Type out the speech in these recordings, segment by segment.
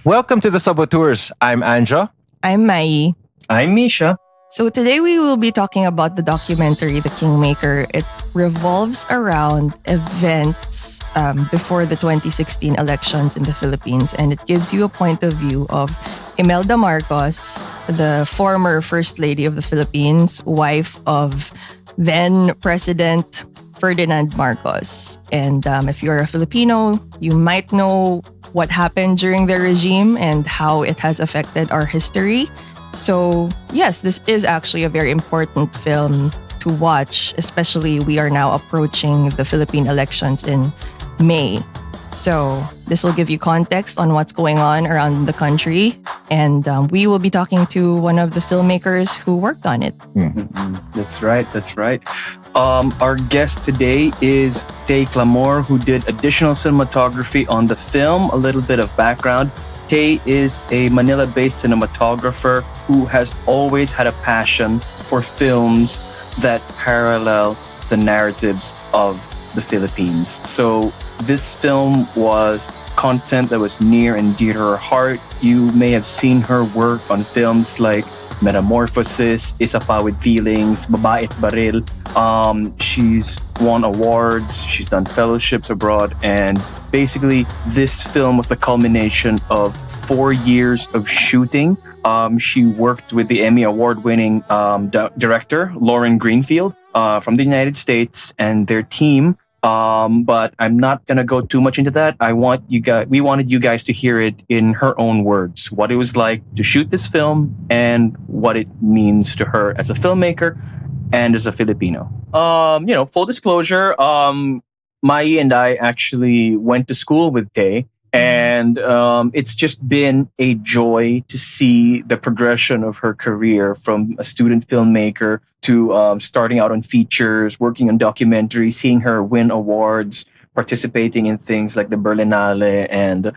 Welcome to the Sub-Auteurs. I'm Anja. I'm Mai. I'm Misha. So today we will be talking about the documentary The Kingmaker. It revolves around events before the 2016 elections in the Philippines, and it gives you a point of view of Imelda Marcos, the former First Lady of the Philippines, wife of then President Ferdinand Marcos. And if you're a Filipino, you might know what happened during their regime and how it has affected our history. So, yes, this is actually a very important film to watch, especially we are now approaching the Philippine elections in May. So, this will give you context on what's going on around the country. And we will be talking to one of the filmmakers who worked on it. That's right. Our guest today is Tey Clamor, who did additional cinematography on the film. A little bit of background. Tey is a Manila-based cinematographer who has always had a passion for films that parallel the narratives of the Philippines. So this film was content that was near and dear to her heart. You may have seen her work on films like Metamorphosis, Isa Pa with Feelings, Babae at Baril. She's won awards, she's done fellowships abroad, and basically this film was the culmination of 4 years of shooting. She worked with the Emmy Award-winning director, Lauren Greenfield, from the United States, and their team. But I'm not gonna go too much into that. We wanted you guys to hear it in her own words, what it was like to shoot this film and what it means to her as a filmmaker and as a Filipino. Full disclosure, Mai and I actually went to school with Tey, and it's just been a joy to see the progression of her career from a student filmmaker to starting out on features, working on documentaries, seeing her win awards, participating in things like the Berlinale and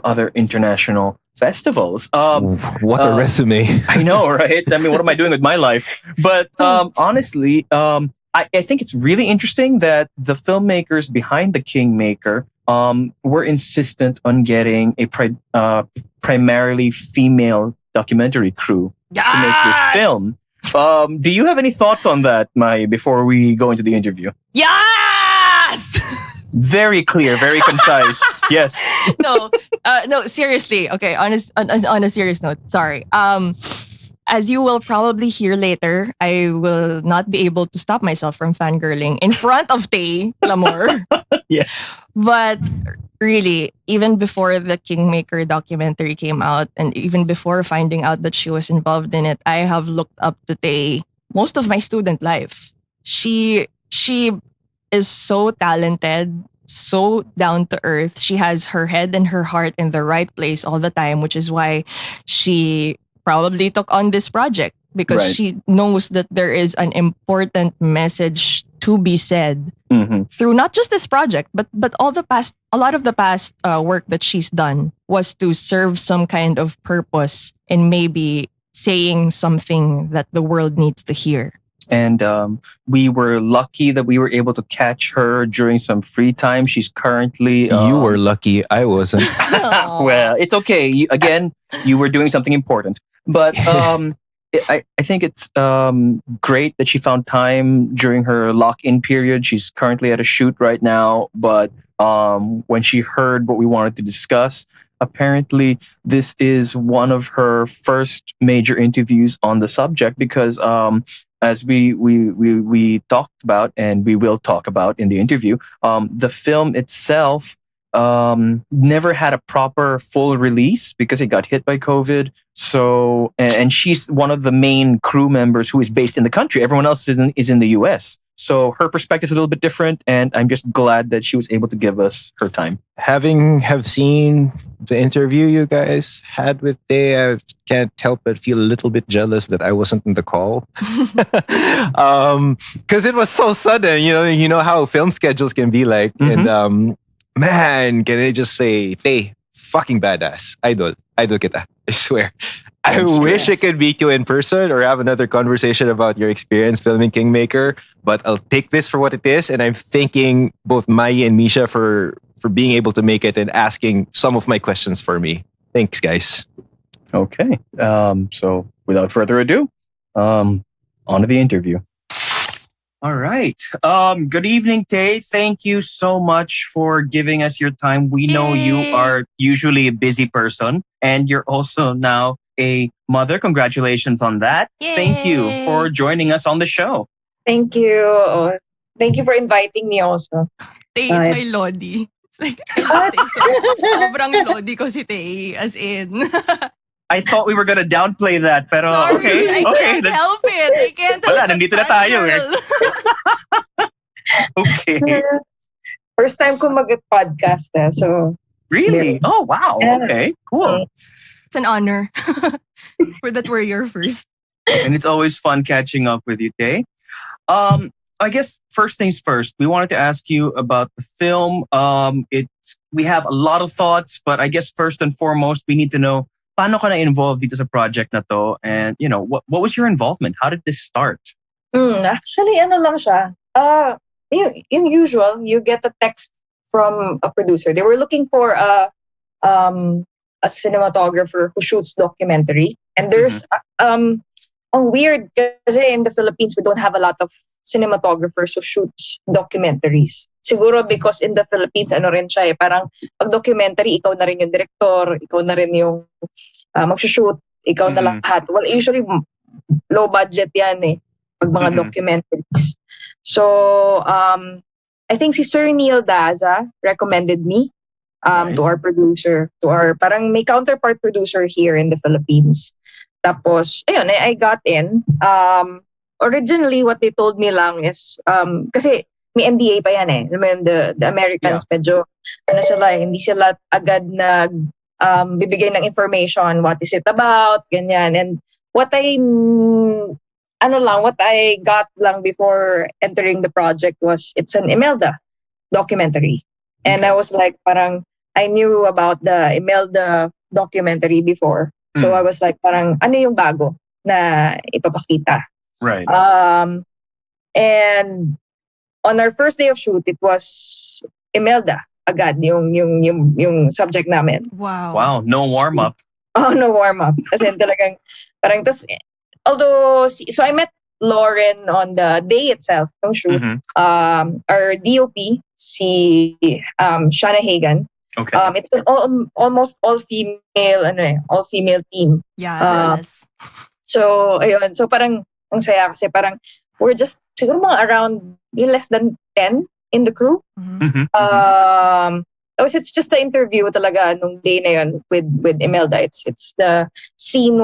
other international festivals. What a resume. I know, right? I mean, what am I doing with my life? But honestly, I think it's really interesting that the filmmakers behind The Kingmaker were insistent on getting a primarily female documentary crew to make this film. Do you have any thoughts on that, Mai, before we go into the interview? Yes! Very clear, very concise. Yes. No, seriously. Okay, on a serious note, sorry. As you will probably hear later, I will not be able to stop myself from fangirling in front of Tey Clamor. Yes. But really, even before the Kingmaker documentary came out, and even before finding out that she was involved in it, I have looked up to Tey most of my student life. She is so talented, so down to earth. She has her head and her heart in the right place all the time, which is why she probably took on this project, because she knows that there is an important message to be said through not just this project, but a lot of the past work that she's done was to serve some kind of purpose in maybe saying something that the world needs to hear. And we were lucky that we were able to catch her during some free time. She's currently... You were lucky. I wasn't. Well, it's okay. You were doing something important. But I think it's great that she found time during her lock-in period. She's currently at a shoot right now. But when she heard what we wanted to discuss, apparently this is one of her first major interviews on the subject, because as we talked about, and we will talk about in the interview, the film itself never had a proper full release because it got hit by COVID. So, and she's one of the main crew members who is based in the country. Everyone else is in the US. So her perspective is a little bit different, and I'm just glad that she was able to give us her time. Have seen the interview you guys had with Tey, I can't help but feel a little bit jealous that I wasn't in the call. Because it was so sudden. You know how film schedules can be like. And man, can I just say, Tey, fucking badass. Idol kita. I swear. I wish I could meet you in person or have another conversation about your experience filming Kingmaker, but I'll take this for what it is. And I'm thanking both Mai and Misha for being able to make it and asking some of my questions for me. Thanks, guys. Okay. So without further ado, on to the interview. All right. Good evening, Tey. Thank you so much for giving us your time. We know you Yay. are usually a busy person, and you're also now a mother. Congratulations on that. Thank you Yay. for joining us on the show. Thank you. Thank you for inviting me also. Tay is my Lodi. It's like, I love Tay so much. Sobrang Lodi ko si Tay. As in. I thought we were gonna downplay that, pero Sorry, okay. I can't help it. I can't help Wala, it. nandito na tayo eh. Final. Okay. First time ko mag-podcast so Really? Oh, wow. Yeah. Okay, cool. It's an honor for that we're your first. And it's always fun catching up with you, Tey. I guess first things first, we wanted to ask you about the film. We have a lot of thoughts, but I guess first and foremost, we need to know paano ka na-involved dito sa project na to? And, what was your involvement? How did this start? Actually, ano lang siya. Yung usual, you get a text from a producer. They were looking for a cinematographer who shoots documentary. And there's ang weird kasi in the Philippines we don't have a lot of cinematographers who shoots documentaries. Siguro because in the Philippines ano rin siya parang pag documentary ikaw na rin yung director, ikaw na rin yung mag-shoot, ikaw na lahat. Well, usually low budget yan pag mga documentaries. So I think si Sir Neil Daza recommended me to our producer, to our parang may counterpart producer here in the Philippines. Tapos, ayun, I got in. Originally, what they told me lang is, kasi may NDA pa yan the Americans, medyo, hindi sila agad bibigay ng information, what is it about, ganyan. And what I got lang before entering the project was, it's an Imelda documentary. And I was like, parang, I knew about the Imelda documentary before. So I was like, parang, ano yung bago na ipapakita? Right. And on our first day of shoot, it was Imelda agad yung subject namin. Wow. Wow, no warm-up. Oh, no warm-up. Kasi talagang, parang, although, so I met Lauren on the day itself ng shoot. Our DOP, si Shana Hagan. Okay. It's an almost all female team. Yes. So ayun, so parang ang saya kasi parang we're just siguro mga around less than 10 in the crew. It's just the interview talaga nung day na yun with Imelda. It's the scene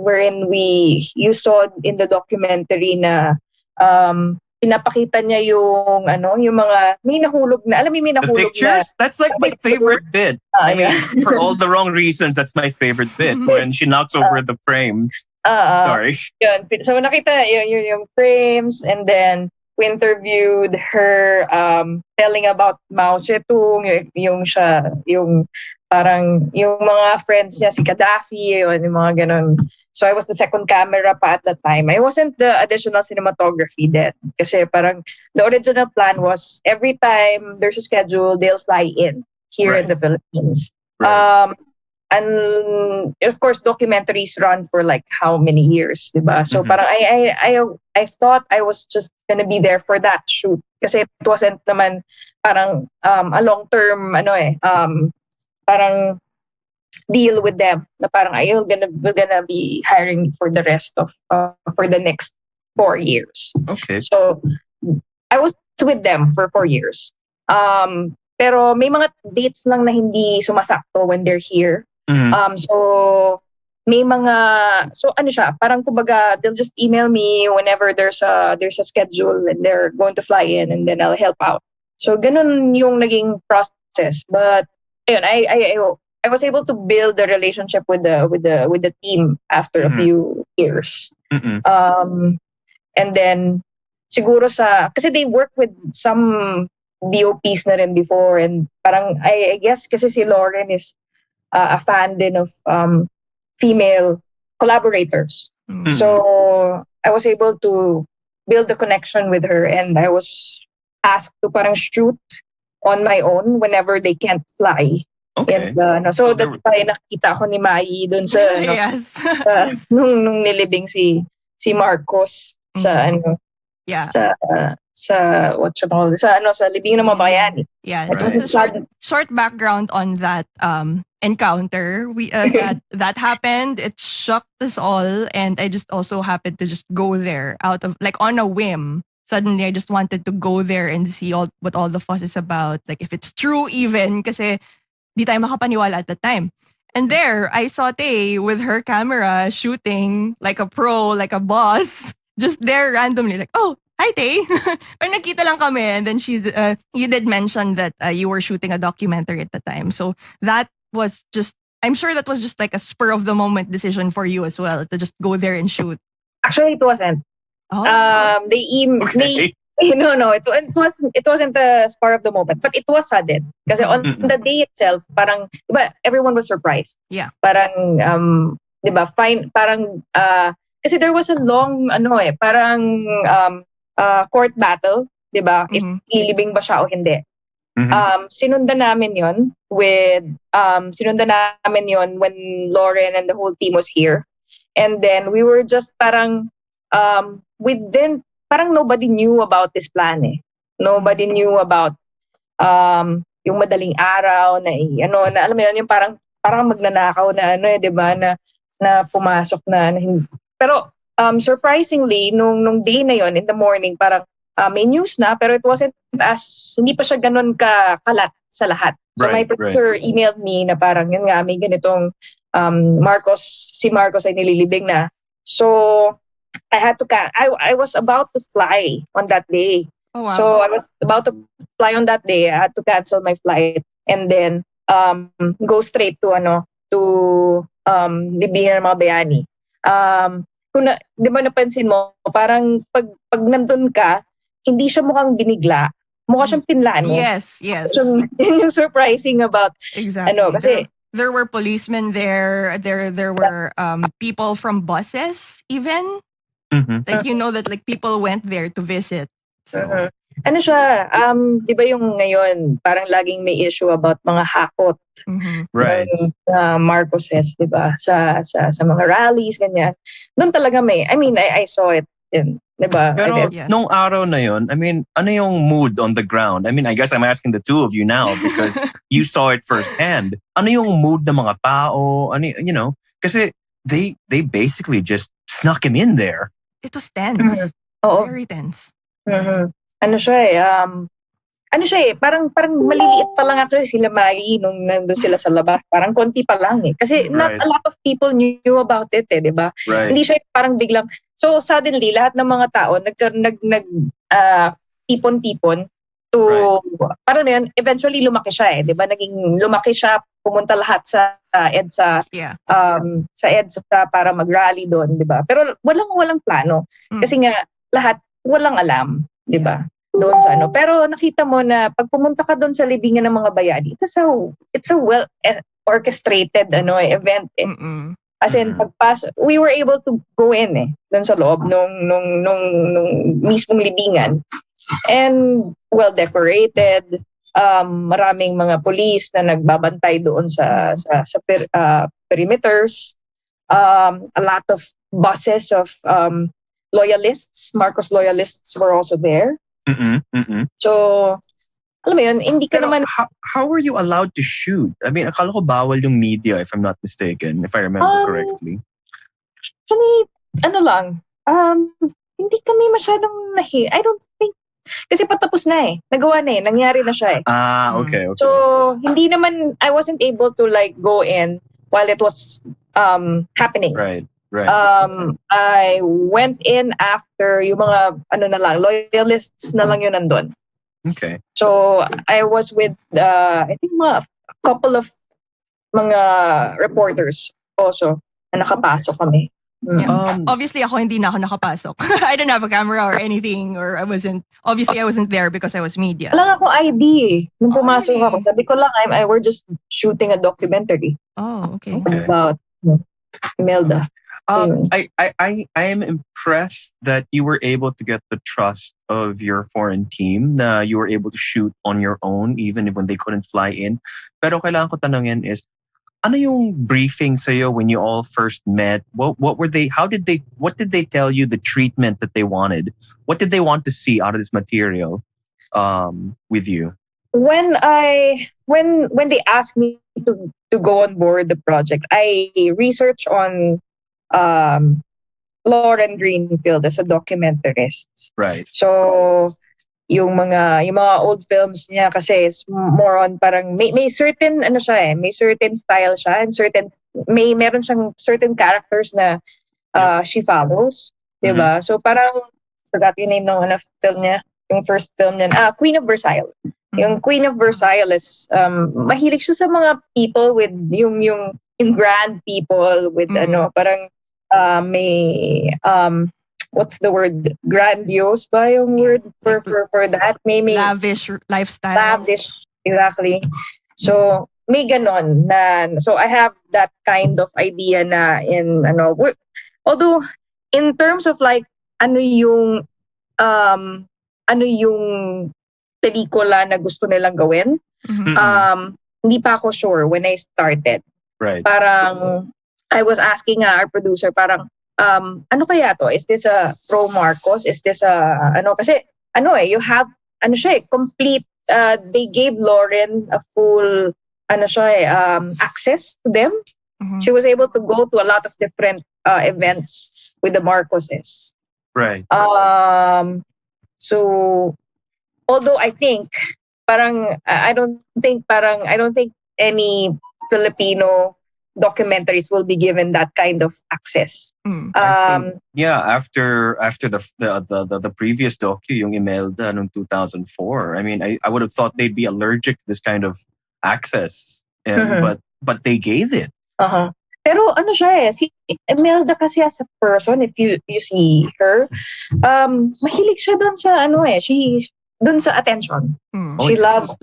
wherein you saw in the documentary na pinapakita niya yung mga may nahulog na, alam mo may nahulog the pictures? Na, that's like my favorite bit. I mean, for all the wrong reasons, that's my favorite bit when she knocks over the frames. Sorry. Yun. So nakita yung frames, and then we interviewed her telling about Mao Zedong, yung parang yung mga friends niya, si Gaddafi, yung mga ganun. So I was the second camera pa at that time. I wasn't the additional cinematography then. Kasi parang the original plan was every time there's a schedule, they'll fly in here in the Philippines. Right. And of course, documentaries run for like how many years, diba? So parang I thought I was just gonna be there for that shoot. Kasi it wasn't naman parang a long-term parang deal with them na parang we're gonna be hiring for the rest of for the next 4 years. Okay. So I was with them for 4 years. Pero may mga dates lang na hindi sumasakto when they're here. So may mga ano siya, parang kumbaga they'll just email me whenever there's a schedule and they're going to fly in, and then I'll help out. So ganun yung naging process. But ayun, I was able to build a relationship with the team after a few years. And then siguro kasi they work with some DOPs na rin before, and parang I guess kasi si Lauren is a fan din of female collaborators. So I was able to build a connection with her, and I was asked to parang shoot on my own whenever they can't fly. Okay. And So so there that's why nakita ko ni Mai dun sa Yes. nung nilibing si Marcos sa Yeah. sa what you call it, sa libing ng mga bayani. Yeah, Right. just a short background on that encounter. We that happened. It shocked us all, and I just also happened to just go there out of like on a whim. Suddenly, I just wanted to go there and see what all the fuss is about. Like if it's true, even kasi di tayo makapaniwala at the time. And there, I saw Tey with her camera shooting like a pro, like a boss, just there randomly, like, oh, hi Tey. Pero nagkita lang kami, and then you did mention that you were shooting a documentary at the time. So that was just, I'm sure that was just like a spur of the moment decision for you as well to just go there and shoot. Actually, it wasn't. Oh. Okay. No, it wasn't the spur of the moment, but it was sudden. Kasi on the day itself, parang, diba, everyone was surprised. Yeah. Parang, diba, fine, parang, kasi there was a long, parang, court battle, diba, if ilibing ba siya o hindi. Sinundan namin yon when Lauren and the whole team was here. And then we were just parang, parang nobody knew about this plan eh. Nobody knew about yung madaling araw na alam mo yun, yung parang magnanakaw na 'di ba na pumasok na hindi. Pero surprisingly nung day na yon in the morning parang may news na pero it wasn't hindi pa siya ganun kalat sa lahat. So my producer emailed me na parang yun nga may ganitong si Marcos ay nililibing na. So I had to I was about to fly on that day. Oh, wow. So I was about to fly on that day. I had to cancel my flight and then go straight to libingan ng mga bayani. Kung di ba napansin mo, parang pag nandun ka, hindi siya mukhang binigla. Mukha siyang pinlano. Yes. So, yung surprising about exactly. Kasi there were policemen there. There were people from buses even. Like that like people went there to visit. So ano siya, di ba yung ngayon parang laging may issue about mga hakot. Right. Marcoses, di ba? Sa mga rallies ganyan. Doon talaga may, I mean, I saw it in, di ba? Pero nung araw na yun, I mean, ano yung mood on the ground? I mean, I guess I'm asking the two of you now because you saw it firsthand. Ano yung mood ng mga tao? Ano, kasi they basically just snuck him in there. It was tense. Very tense. Ano siya parang maliliit pa lang actually sila Mai nung nandun sila sa labas. Parang konti pa lang eh. Kasi not a lot of people knew about it eh, di ba? Right. Hindi siya parang biglang, so suddenly lahat ng mga tao tipon-tipon to, parang na yun, eventually lumaki siya eh, di ba? Lumaki siya, pumunta lahat sa EDSA, sa EDSA para mag-rally doon, di ba? Pero walang plano. Kasi nga, lahat walang alam, di ba? Doon sa Pero nakita mo na pag pumunta ka doon sa libingan ng mga bayani, it's a well orchestrated event eh. As in, we were able to go in eh, doon sa loob nung mismong libingan. And well decorated, maraming mga police na nagbabantay doon sa perimeters, a lot of buses of loyalists, Marcos loyalists were also there. So, alam mo yun, hindi ka naman... How were you allowed to shoot? I mean, akala ko bawal yung media if I'm not mistaken, if I remember correctly. Actually, hindi kami masyadong I don't think, kasi patapos na eh. Nagawa na eh. Nangyari na siya eh. Okay. So, hindi naman, I wasn't able to like go in while it was happening. Right. I went in after yung mga loyalists na lang yun nandun. Okay. So I was with I think a couple of mga reporters also na nakapasok kami. Yeah. Obviously ako hindi na ako nakapasok. I didn't have a camera or anything, or I wasn't there because I was media. Wala ako ID eh. Nung pumasok really? ako, sabi ko lang we're just shooting a documentary. Oh, okay. About Imelda. I am impressed that you were able to get the trust of your foreign team na you were able to shoot on your own even when they couldn't fly in. Pero kailangan ko tanungin is, ano yung briefing sa'yo when you all first met? What were they, what did they tell you the treatment that they wanted? What did they want to see out of this material with you? When they asked me to go on board the project, I researched on Lauren Greenfield as a documentarist. Right. So yung mga old films niya kasi is more on parang may certain may certain style siya and meron siyang certain characters na she follows, 'di ba? So parang forgot yung name ng film niya, yung first film niya, Queen of Versailles. Yung Queen of Versailles is mahilig siya sa mga people with yung grand people with parang may what's the word? Grandiose ba yung word for that? May lavish lifestyle. Lavish, exactly. So may ganon na, so I have that kind of idea na although in terms of like ano yung pelikula na gusto nilang gawin, hindi pa ako sure when I started. Right. Parang I was asking our producer, parang ano kaya to? Is this a pro Marcos? Is this a kasi you have complete they gave Lauren a full access to them. She was able to go to a lot of different events with the Marcoses. Right. So although I think I don't think any Filipino documentaries will be given that kind of access. I think, after the previous docu, yung Imelda in 2004. I mean, I would have thought they'd be allergic to this kind of access, but they gave it. Pero si Imelda kasi as a person, if you see her, mahilig siya doon sa doon sa attention. She loves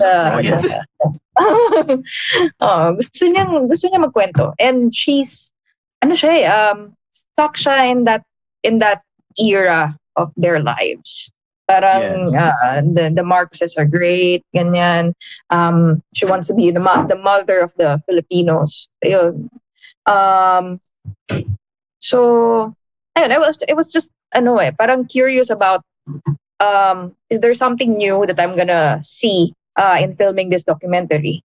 gusto niya magkwento, and she's stuck siya in that era of their lives. Parang the Marcoses are great, ganyan. She wants to be the mother of the Filipinos. Ayun. So ayun, it was just parang curious about is there something new that I'm gonna see in filming this documentary?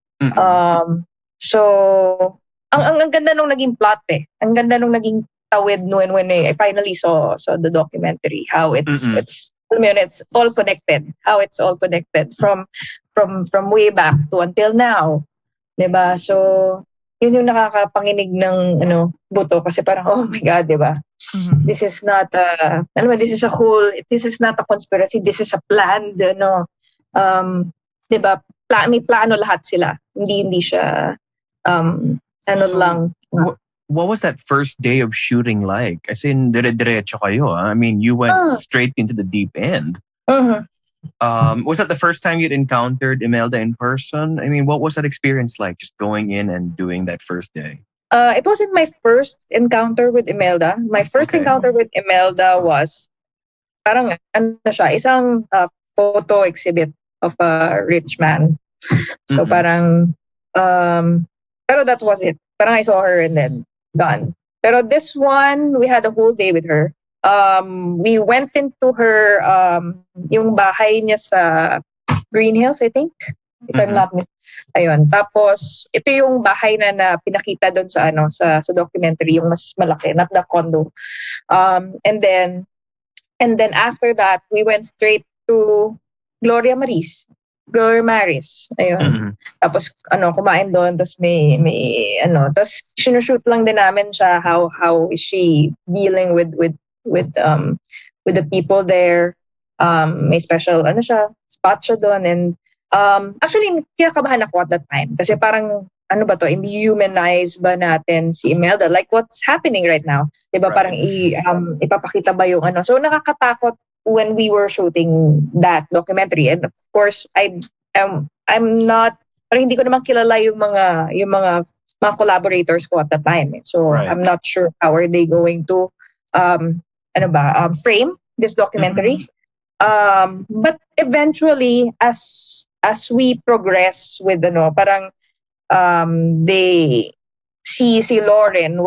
So ang ganda nung naging plot ang ganda nung naging tawid when I finally saw the documentary, how it's all connected, from way back to until now, 'di ba? So yun yung nakakapanginig ng buto kasi parang oh my God, 'di ba? This is not this is not a conspiracy, this is a planned 'di ba? May plano lahat sila. Hindi siya lang. What was that first day of shooting like? As in, dire-diretso kayo. I mean, you went straight into the deep end. Was that the first time you'd encountered Imelda in person? I mean, what was that experience like, just going in and doing that first day? It wasn't my first encounter with Imelda. My first encounter with Imelda was parang isang photo exhibit of a rich man. So parang pero that was it. Parang I saw her and then gone. Pero this one, we had a whole day with her. We went into her yung bahay niya sa Green Hills, I think, if I'm not mistaken. Ayun. Tapos ito yung bahay na pinakita doon sa documentary, yung mas malaki, not the condo. And then after that, we went straight to Gloria Maris. Ayun. Tapos kumain doon, tapos may tapos sinushoot lang din namin siya how is she dealing with the people there. May special spot siya doon, and actually kinakabahan ako at that time kasi parang i-humanize ba natin si Imelda, like what's happening right now, 'di ba? Parang ipapakita ba yung so nakakatakot when we were shooting that documentary. And of course I'm not, parang hindi ko naman kilala yung mga mga collaborators ko at the time. So Right. I'm not sure how are they going to frame this documentary. But eventually, as we progress with parang they see Lauren,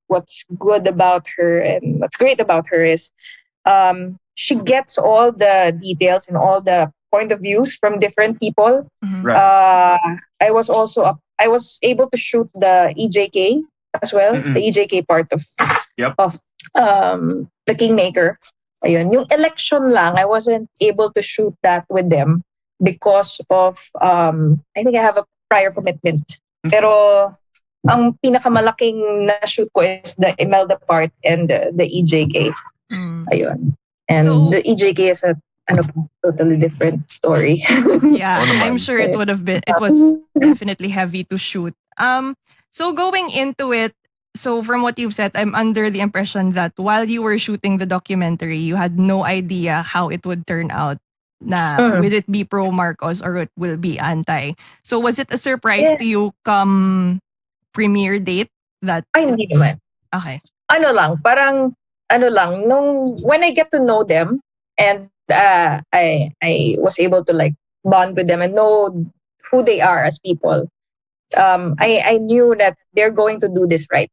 what's good about her and what's great about her is she gets all the details and all the point of views from different people. Right. I was able to shoot the EJK as well, the EJK part Yep. of the Kingmaker. Ayun, yung election lang, I wasn't able to shoot that with them because of I think I have a prior commitment. Pero ang pinakamalaking na shoot ko is the Imelda part and the EJK. Ayun. And So- the EJK is a totally different story. Yeah, Oo naman. I'm sure it was definitely heavy to shoot. So going into it, so from what you've said, I'm under the impression that while you were shooting the documentary, you had no idea how it would turn out. Will it be pro Marcos or it will be anti? So was it a surprise to you come premiere date that? Ay, hindi naman. Okay. Parang when I get to know them and I was able to like bond with them and know who they are as people. I knew that they're going to do this right.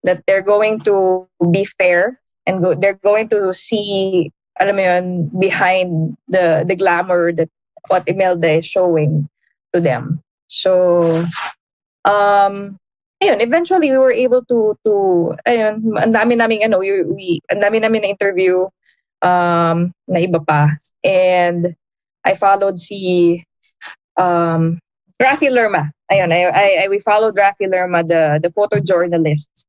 That they're going to be fair and they're going to see, alam mo yun, behind the glamour that what Imelda is showing to them. So, ayun, eventually we were able to ayun, ang dami naming ang dami namin na interview na iba pa. And I followed Rafi Lerma. Ayun, we followed Rafi Lerma, the photojournalist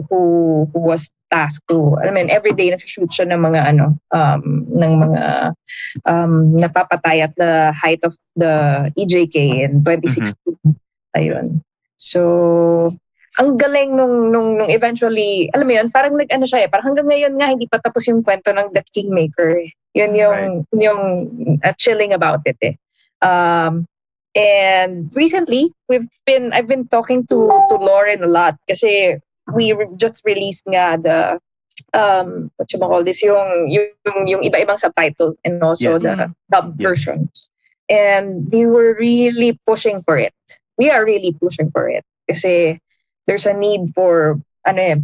who was tasked to, every day nag-shoot siya ng mga napapatay at the height of the EJK in 2016. Ayun. So, ang galing nung eventually, alam mo yun, parang siya parang hanggang ngayon nga hindi pa tapos yung kwento ng The Kingmaker. Yun yung chilling about it eh. And recently, I've been talking to Lauren a lot kasi we just released nga the what you call this, yung iba-ibang subtitle and also the dub version. And they were really pushing for it. We are really pushing for it kasi there's a need for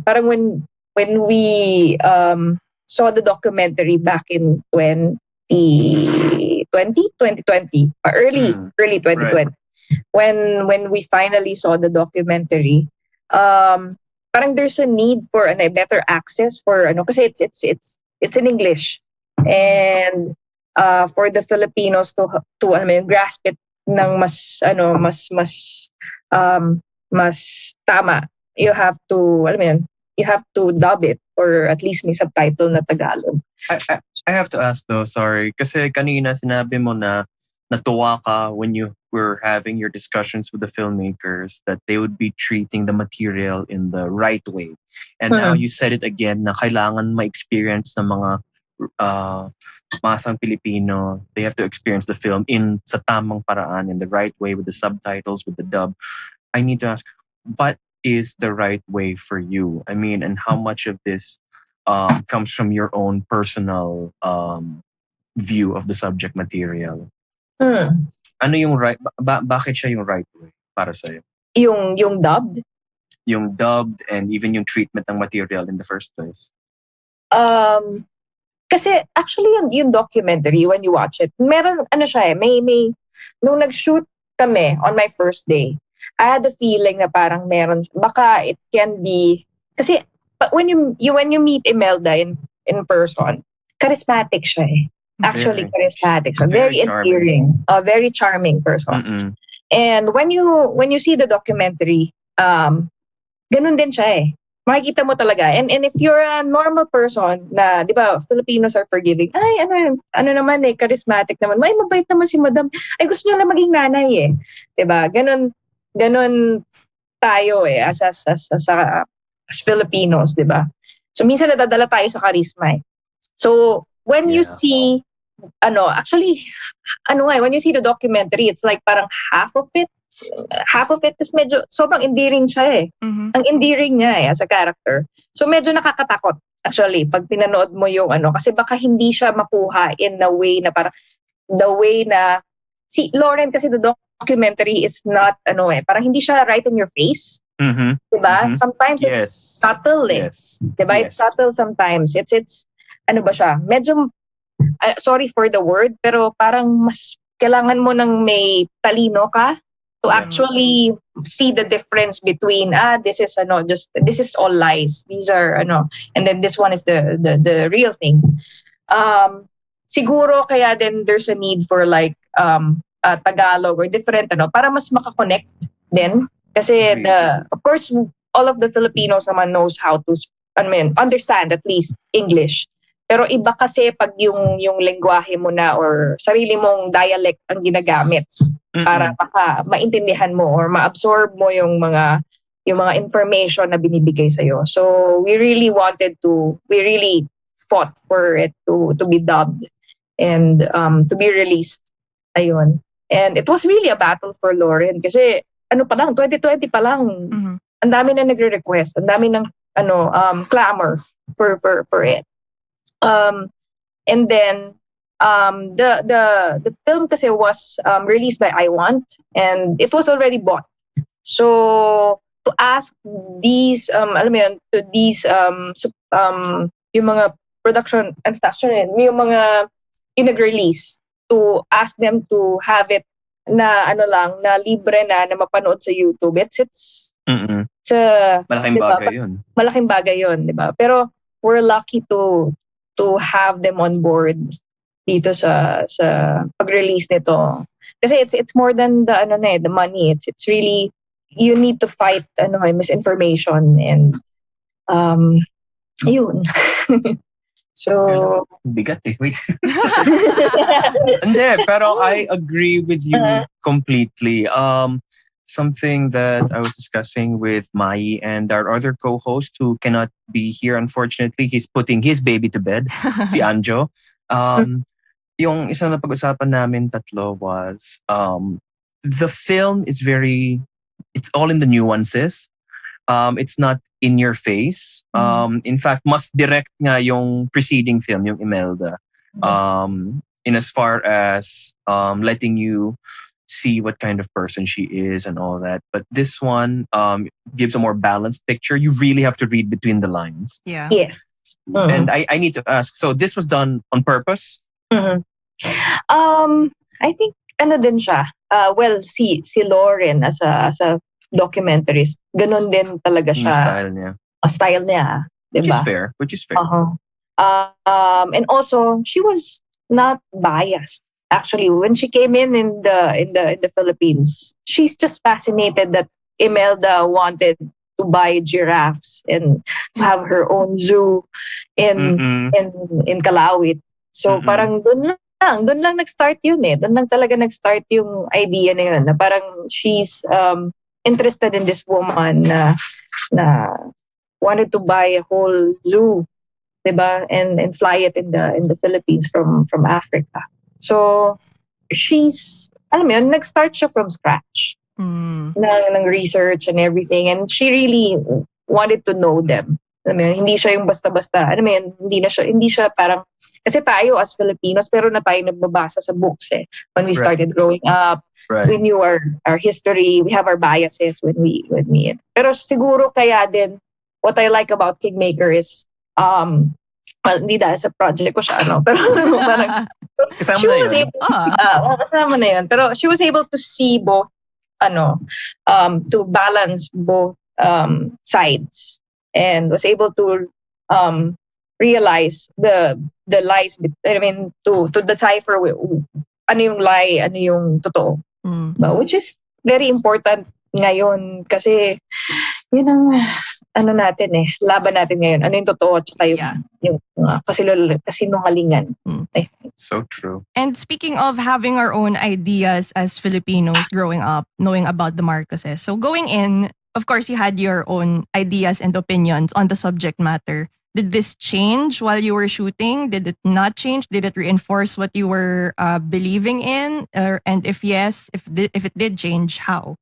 parang when we saw the documentary back in 2020, early 2020, Right. when we finally saw the documentary, parang there's a need for a better access for kasi it's in English and for the Filipinos to grasp it ng mas tama. You have to dub it or at least may subtitle na Tagalog. I have to ask though, sorry. Kasi kanina sinabi mo na natuwa ka when you were having your discussions with the filmmakers that they would be treating the material in the right way. And now you said it again na kailangan ma-experience ng mga masang Filipino. They have to experience the film sa tamang paraan, in the right way, with the subtitles, with the dub. I need to ask, what is the right way for you? I mean, and how much of this comes from your own personal view of the subject material? Ano yung right? Bakit siya yung right way para sa'yo? Yung dubbed? Yung dubbed and even yung treatment ng material in the first place. Kasi actually yung documentary, when you watch it, meron siya may nung nag-shoot kami on my first day, I had the feeling na parang meron, baka it can be, kasi when you meet Imelda in person, charismatic siya eh. Actually charismatic siya. Very endearing. A very charming person. And when you see the documentary, ganun din siya eh. Makikita mo talaga. And if you're a normal person na, di ba, Filipinos are forgiving. Ay, ano naman eh, charismatic naman. Ay, mabait naman si madam. Ay, gusto niya lang maging nanay eh. Di ba? Ganun tayo eh, as Filipinos, di ba? So, minsan nadadala tayo sa charisma eh. So, when you see, when you see the documentary, it's like parang half of it half of it is medyo, sobrang endearing siya eh. Mhm. Ang endearing niya as a character. So medyo nakakatakot actually pag pinanood mo yung kasi baka hindi siya makuha in the way na parang, the way na, si Lauren kasi the documentary is not, parang hindi siya right in your face. Mhm. Diba? Mhm. Sometimes it's Yes. subtle eh. Yes. Diba? It's Yes. subtle sometimes. It's ano ba siya? Medyo, sorry for the word, pero parang mas kailangan mo ng may talino ka to Yeah. actually see the difference between, this is this is all lies. These are and then this one is the real thing. Siguro kaya then there's a need for like Tagalog or different para mas makakonect din. Kasi of course, all of the Filipinos naman knows how to, understand at least English. Pero iba kasi pag yung lengguwahe mo na or sarili mong dialect ang ginagamit para baka maintindihan mo or ma-absorb mo yung mga information na binibigay sa'yo. So we really fought for it to be dubbed and to be released. Ayun. And it was really a battle for Lauren kasi 2020 pa lang. Mhm. Ang dami na nagre-request, ang dami ng clamor for it. And then the film kasi was released by I Want and it was already bought. So to ask these to these yung mga production and fashion yung mga yung nag-release, to ask them to have it na na libre na mapanood sa YouTube. It's malaking diba? bagay yun. Malaking bagay yun, 'di ba? Pero we're lucky to have them on board dito sa pag-release nito. Kasi it's more than the money. It's really, you need to fight misinformation and yun. So bigat eh. Wait. Hindi, pero I agree with you completely. Something that I was discussing with Mai and our other co-host who cannot be here, unfortunately. He's putting his baby to bed, si Anjo. Yung isang napag-usapan namin tatlo was the film is it's all in the nuances. It's not in your face. In fact, mas direct nga yung preceding film, yung Imelda. In as far as letting you see what kind of person she is and all that. But this one gives a more balanced picture. You really have to read between the lines. Yeah. yes. And I need to ask, so this was done on purpose? I think din siya. Well, si Lauren as a documentarist, ganun din talaga Yung siya. style niya. Style niya, diba? Which is fair. And also, she was not biased. Actually, when she came in the Philippines, she's just fascinated that Imelda wanted to buy giraffes and have her own zoo in Calawit. So parang doon lang nag-start yun eh. Doon lang talaga nag-start yung idea na yun. Na parang she's interested in this woman na wanted to buy a whole zoo, diba? And fly it in the Philippines from Africa. So she's, nag-start siya from scratch ng research and everything, and she really wanted to know them. Hindi siya yung basta-basta. Hindi siya parang, kasi tayo as Filipinos, pero na tayo nagbabasa sa books eh. When we started growing up, we knew our history, we have our biases when we. Pero siguro kaya din, what I like about Kingmaker is, well, hindi dahil sa project ko siya, pero parang, kasama na yun. Kasama na yun. Pero she was able to see both, to balance both sides. And was able to realize the lies. To decipher ano yung lie, ano yung totoo. Which is very important ngayon kasi yun ang natin laban natin ngayon. Ano yung totoo at saka yung kasinungalingan. So true. And speaking of having our own ideas as Filipinos growing up, knowing about the Marcoses. So going in, of course, you had your own ideas and opinions on the subject matter. Did this change while you were shooting? Did it not change? Did it reinforce what you were believing in? And if yes, if it did change, how?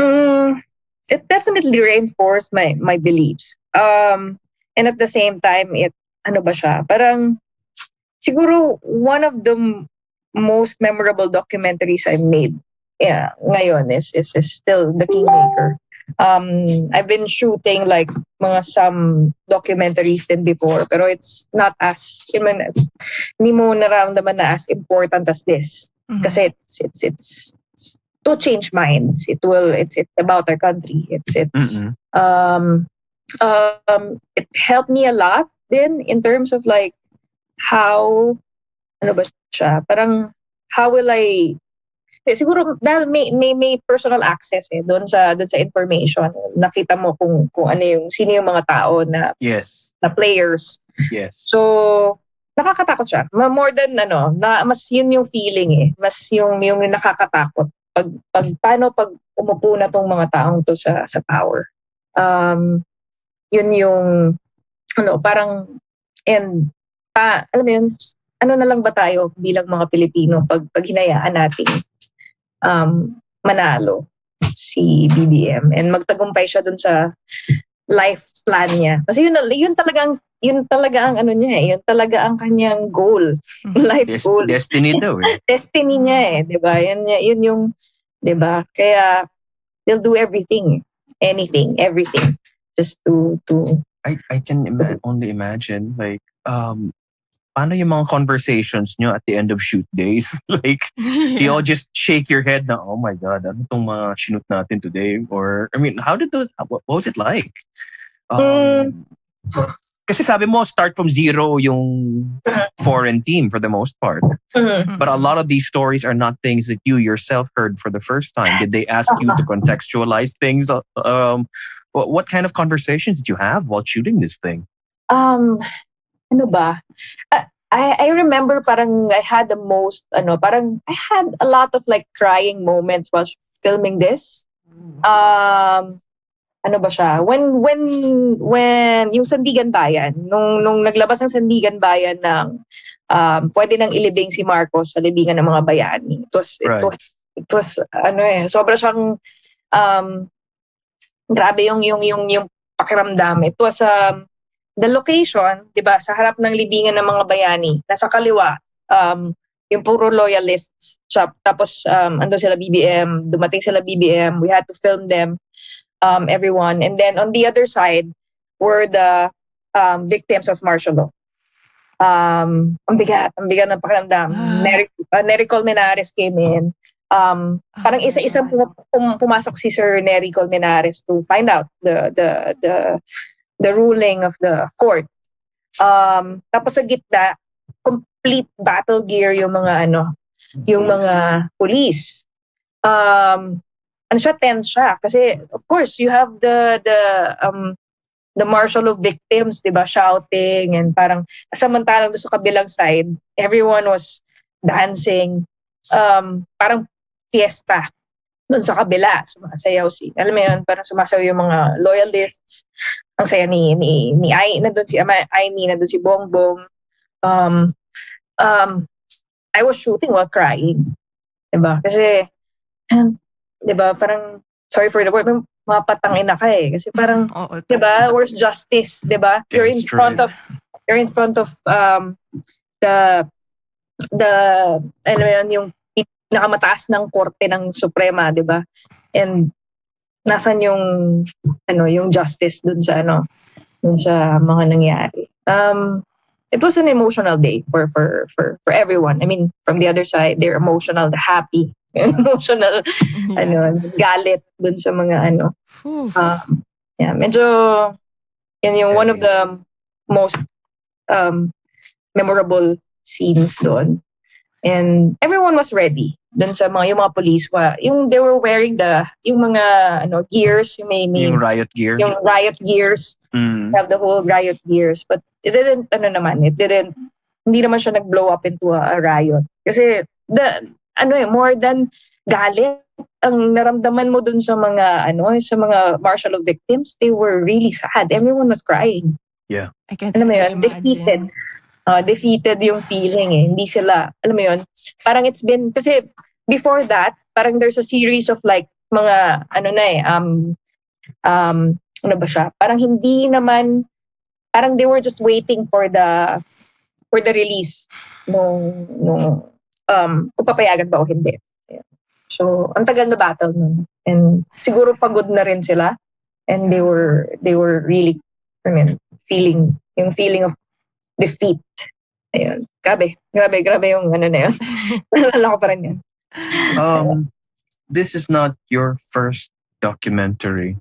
Mm, it definitely reinforced my beliefs. And at the same time, ano ba siya? Parang siguro one of the most memorable documentaries I made, yeah, ngayon is still The Kingmaker. I've been shooting like mga some documentaries din before, pero it's not as, hindi mo nararamdaman na as important as this. Kasi it's to change minds. It's about our country. It helped me a lot then in terms of like how, ano ba siya, parang how will I, siguro dahil may personal access doon sa information. Nakita mo kung ano sino yung mga tao Yes. na players. Yes. So nakakatakot siya. More than mas yun yung feeling Mas yung nakakatakot. Pag umupo na tong mga taong to sa power. Yun yung parang, and alam mo yun, ano na lang ba tayo bilang mga Pilipino pag hinayaan natin manalo si BBM and magtagumpay siya dun sa life plan niya. Kasi yun talaga ang ano niya yun talaga ang kanyang goal. Life goal. Destiny daw Destiny niya 'di ba? Yun yung 'di ba? Kaya they'll do everything, anything, everything just to I can only imagine like paano yung mga conversations nyo at the end of shoot days? Like, you all just shake your head na, oh my God, ano tong mga shoot natin today? Or, I mean, what was it like? Kasi sabi mo, start from zero yung foreign team for the most part. But a lot of these stories are not things that you yourself heard for the first time. Did they ask you to contextualize things? What kind of conversations did you have while shooting this thing? Ano ba? I remember parang I had the most, parang I had a lot of like crying moments while filming this. Ano ba siya? When yung Sandigan Bayan, nung naglabas ng Sandigan Bayan ng pwede nang ilibing si Marcos sa libingan ng mga bayani. It was sobra siyang grabe yung pakiramdam. It was the location, 'di ba, sa harap ng libingan ng mga bayani, nasa kaliwa, yung puro loyalists. Tapos ando sila BBM, dumating sila BBM, we had to film them, everyone. And then on the other side were the victims of martial law. Ang bigat ng pakiramdam. Nery Colmenares came in. Parang isa-isang pumasok si Sir Nery Colmenares to find out the ruling of the court. Tapos sa gitna, complete battle gear yung mga police. Tense siya kasi of course you have the martial law victims, 'di ba, shouting, and parang samantalang doon sa kabilang side, everyone was dancing, parang fiesta. Doon sa kabila, sumasayaw alam mo yun, parang sumasayaw yung mga loyalists. Ang saya ni Ai, nandun si Aimee, nandun si Bongbong. I was shooting while crying. Diba? Kasi, diba, parang, sorry for the word, mga patangina ka Kasi parang, diba, where's justice, diba? You're in front of the alam mo yun, yung pinakamataas ng korte ng Suprema, diba? And nasan yung justice dun sa mga nangyari. It was an emotional day for everyone. I mean, from the other side, they're emotional, the happy, emotional, galit dun sa mga yeah, medyo yun yung one of the most memorable scenes doon. And everyone was ready. Dun sa yung mga police, they were wearing yung mga gears, yung riot gear. Yung riot gears. Have the whole riot gears, but it didn't hindi naman siya nag-blow up into a riot. Kasi more than galit, ang naramdaman mo dun sa mga martial law victims, they were really sad. Everyone was crying. Yeah. I can't imagine. Defeated yung feeling Hindi sila, alam mo yun, parang it's been, kasi before that, parang there's a series of like mga ano na eh, ano ba siya? Parang hindi naman, parang they were just waiting for the release nung kung papayagan ba o hindi. Ayan. So, ang tagal na battle nun. And siguro pagod na rin sila. And they were really, I mean, yung feeling of defeat. Ayun. Grabe yung ano na yun. Nalala ko pa rin yun. This is not your first documentary.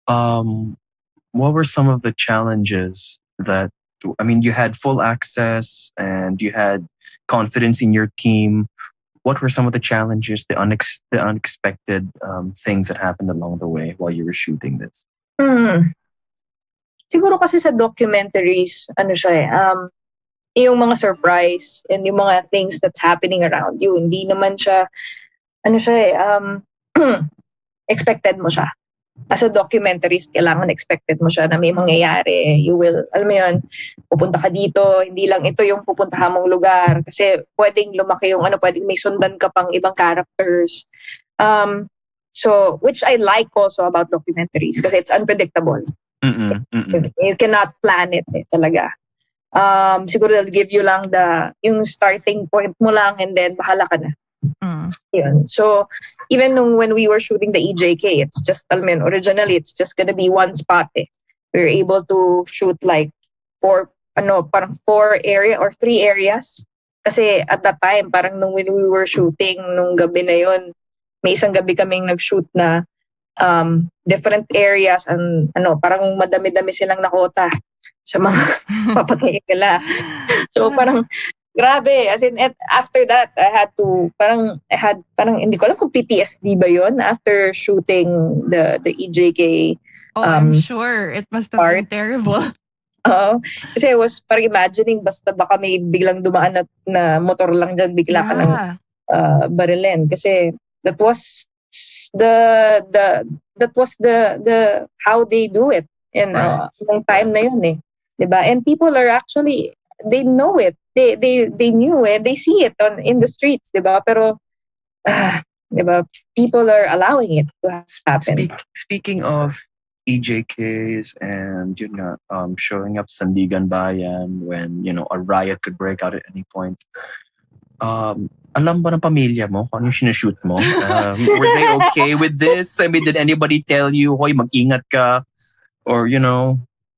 What were some of the challenges that, I mean, you had full access and you had confidence in your team. What were some of the challenges, the unexpected things that happened along the way while you were shooting this? Siguro kasi sa documentaries, ano siya eh, yung mga surprise and yung mga things that's happening around you, hindi naman siya, ano siya eh, expected mo siya. As a documentarist, kailangan expected mo siya na may mangyayari. You will, alam mo yun, pupunta ka dito, hindi lang ito yung pupuntahan mong lugar. Kasi pwedeng lumaki yung pwedeng may sundan ka pang ibang characters. So, which I like also about documentaries kasi it's unpredictable. You cannot plan it talaga. Siguro they'll give you lang yung starting point mo lang and then bahala ka na. Yun. So, even when we were shooting the EJK, it's just, originally, it's just gonna be one spot eh. We were able to shoot like parang 4 area or 3 areas. Kasi at that time, parang when we were shooting, nung gabi na yun, may isang gabi kaming nag-shoot na different areas and parang madami-dami silang nakota sa mga papatayin nila. So, parang grabe, as in after that I had hindi ko alam kung PTSD ba yun after shooting the EJK. I'm sure it must have been terrible. Kasi I was parang imagining basta baka may biglang dumaan na motor lang dyan, bigla ka ng barilin kasi that was the how they do it and nung time na yun eh, diba? And people are actually, they know it. They knew it. They see it in the streets, diba? Pero, diba? People are allowing it to happen. Speaking of EJKs and showing up Sandigan Bayan when a riot could break out at any point. Alam ba ng pamilya mo kung ano yung sinushoot mo? Were they okay with this? I mean, did anybody tell you, hoy, mag-ingat ka? Or,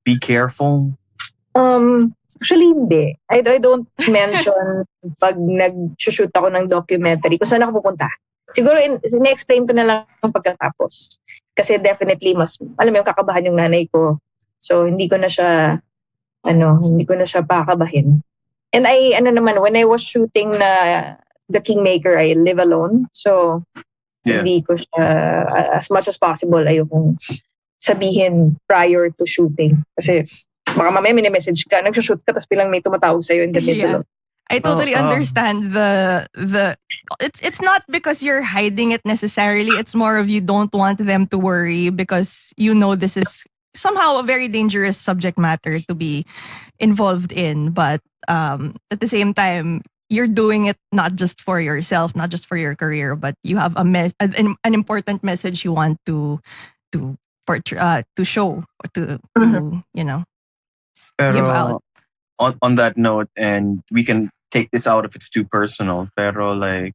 be careful? Actually, hindi. I don't mention pag nag-shoot ako ng documentary kung saan ako pupunta. Siguro, in-explain ko na lang pagkatapos. Kasi definitely, mas, alam mo yung kakabahan yung nanay ko. So, hindi ko na siya pakabahin. And when I was shooting na the Kingmaker, I live alone. So, hindi ko siya, as much as possible, ayokong sabihin prior to shooting. Kasi, baka mamaya mini-message ka, nag-shoot ka, tapos bilang may tumatawag sa'yo in the middle. I totally understand the it's not because you're hiding it necessarily. It's more of you don't want them to worry because this is somehow a very dangerous subject matter to be involved in. But at the same time, you're doing it not just for yourself, not just for your career, but you have an important message you want to show or to give out. On that note, and we can take this out if it's too personal, pero like,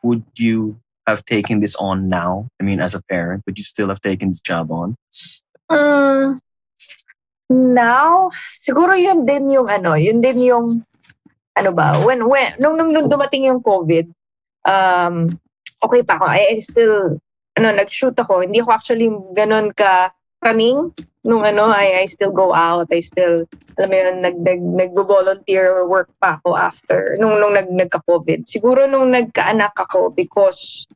would you have taken this on now? I mean, as a parent, would you still have taken this job on? Now, siguro yun din yung nung dumating yung COVID, okay pa ako. I still, nag-shoot ako. Hindi ako actually ganun ka-running. Nung I still go out. I still, alam mo yun, nag-volunteer work pa ako after. Nung nagka-COVID. Siguro nung nagka-anak ako because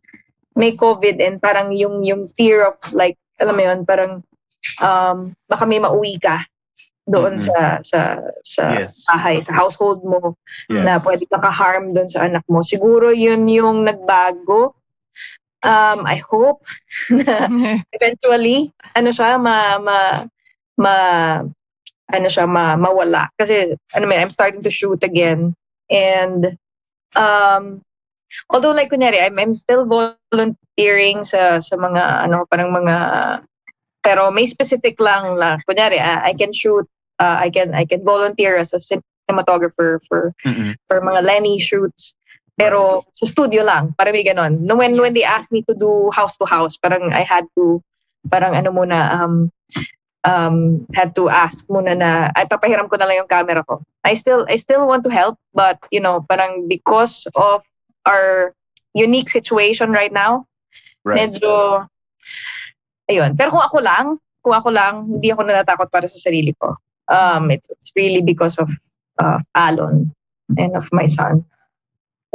may COVID and parang yung fear of like, alam mo yun, parang baka may mauwi ka doon sa bahay, sa household mo na pwede maka-harm doon sa anak mo. Siguro yun yung nagbago. I hope na eventually mawala kasi I'm starting to shoot again and Although like kunyari, I'm still volunteering sa mga parang mga, pero may specific lang na kunyari I can shoot, I can volunteer as a cinematographer for mga Lenny shoots. Pero sa studio lang, parang may ganon. No, when they asked me to do house to house, parang I had to parang had to ask muna na ay papahiram ko na lang yung camera ko. I still want to help, but parang because of our unique situation right now, medyo ayun. Pero kung ako lang, hindi ako natatakot para sa sarili ko. It's really because of Alon and of my son.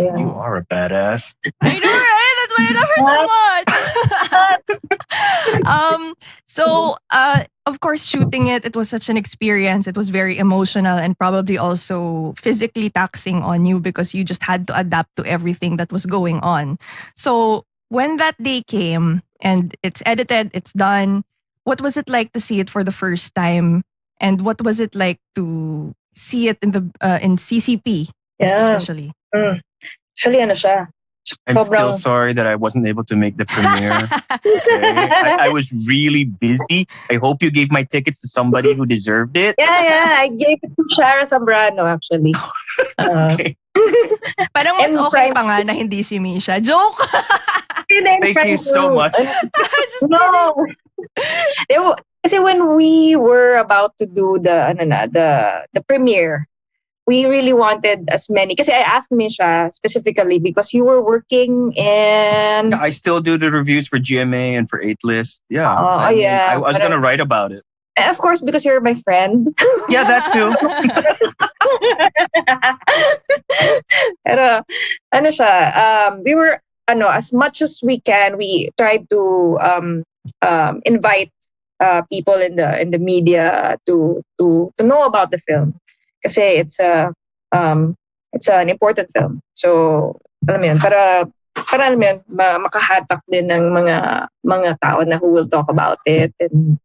Ayun. You are a badass. I know, right? That's why I love her so much. So, of course, shooting it was such an experience. It was very emotional and probably also physically taxing on you because you just had to adapt to everything that was going on. So, when that day came and it's edited, it's done, what was it like to see it for the first time? And what was it like to see it in CCP, especially? Actually, siya. I'm still sorry that I wasn't able to make the premiere. Okay? I was really busy. I hope you gave my tickets to somebody who deserved it. Yeah. I gave it to Shara Zambrano, actually. Okay. Parang mas okay pa nga na hindi si Misha. Joke! Thank you so much. No. Kasi when we were about to do the premiere, we really wanted as many. Kasi I asked Misha specifically because you were working in... Yeah, I still do the reviews for GMA and for 8list. Yeah. Yeah. I was going to write about it. Of course, because you're my friend. Yeah, that too. Pero, we were, as much as we can, we tried to invite people in the media to know about the film. Kasi it's an important film. So, alam mo yun, para alam mo yun, makahatak din ng mga tao na who will talk about it. And,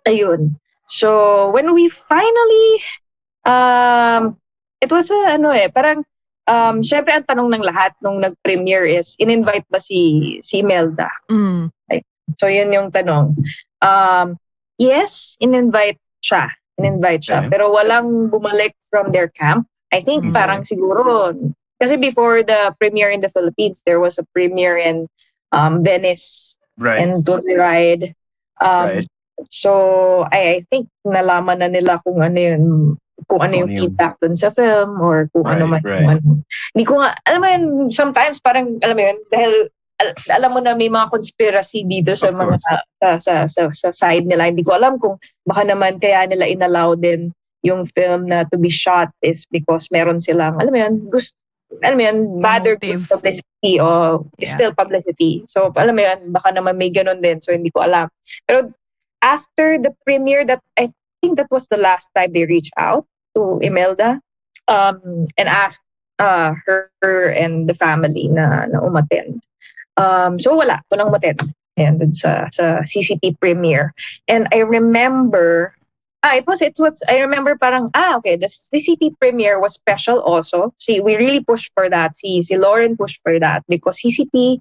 ayun. So, when we finally, it was parang, syempre ang tanong ng lahat nung nag-premiere is, in-invite ba si Imelda? So, yun yung tanong. Yes, in-invite siya. Okay. Pero walang bumalik from their camp. I think parang siguro, kasi before the premiere in the Philippines, there was a premiere in Venice and Telluride. Right. So, I think nalaman na nila kung ano yung feedback dun sa film or kung ano man. Hindi ko nga, alam mo yun, sometimes parang, alam mo yun, dahil alam mo na may mga conspiracy dito sa mga sa side nila. Hindi ko alam kung baka naman kaya nila inallow din yung film na to be shot is because meron silang, alam mo yun, bad or good publicity o still publicity. So, alam mo yun, baka naman may ganun din. So, hindi ko alam. Pero after the premiere, that I think that was the last time they reached out to Imelda and asked her and the family na umattend. So walang motet. Ayan, dun sa CCP premiere. And I remember, it was, I remember parang, okay, the CCP premiere was special also. See, we really pushed for that. Si Lauren pushed for that because CCP,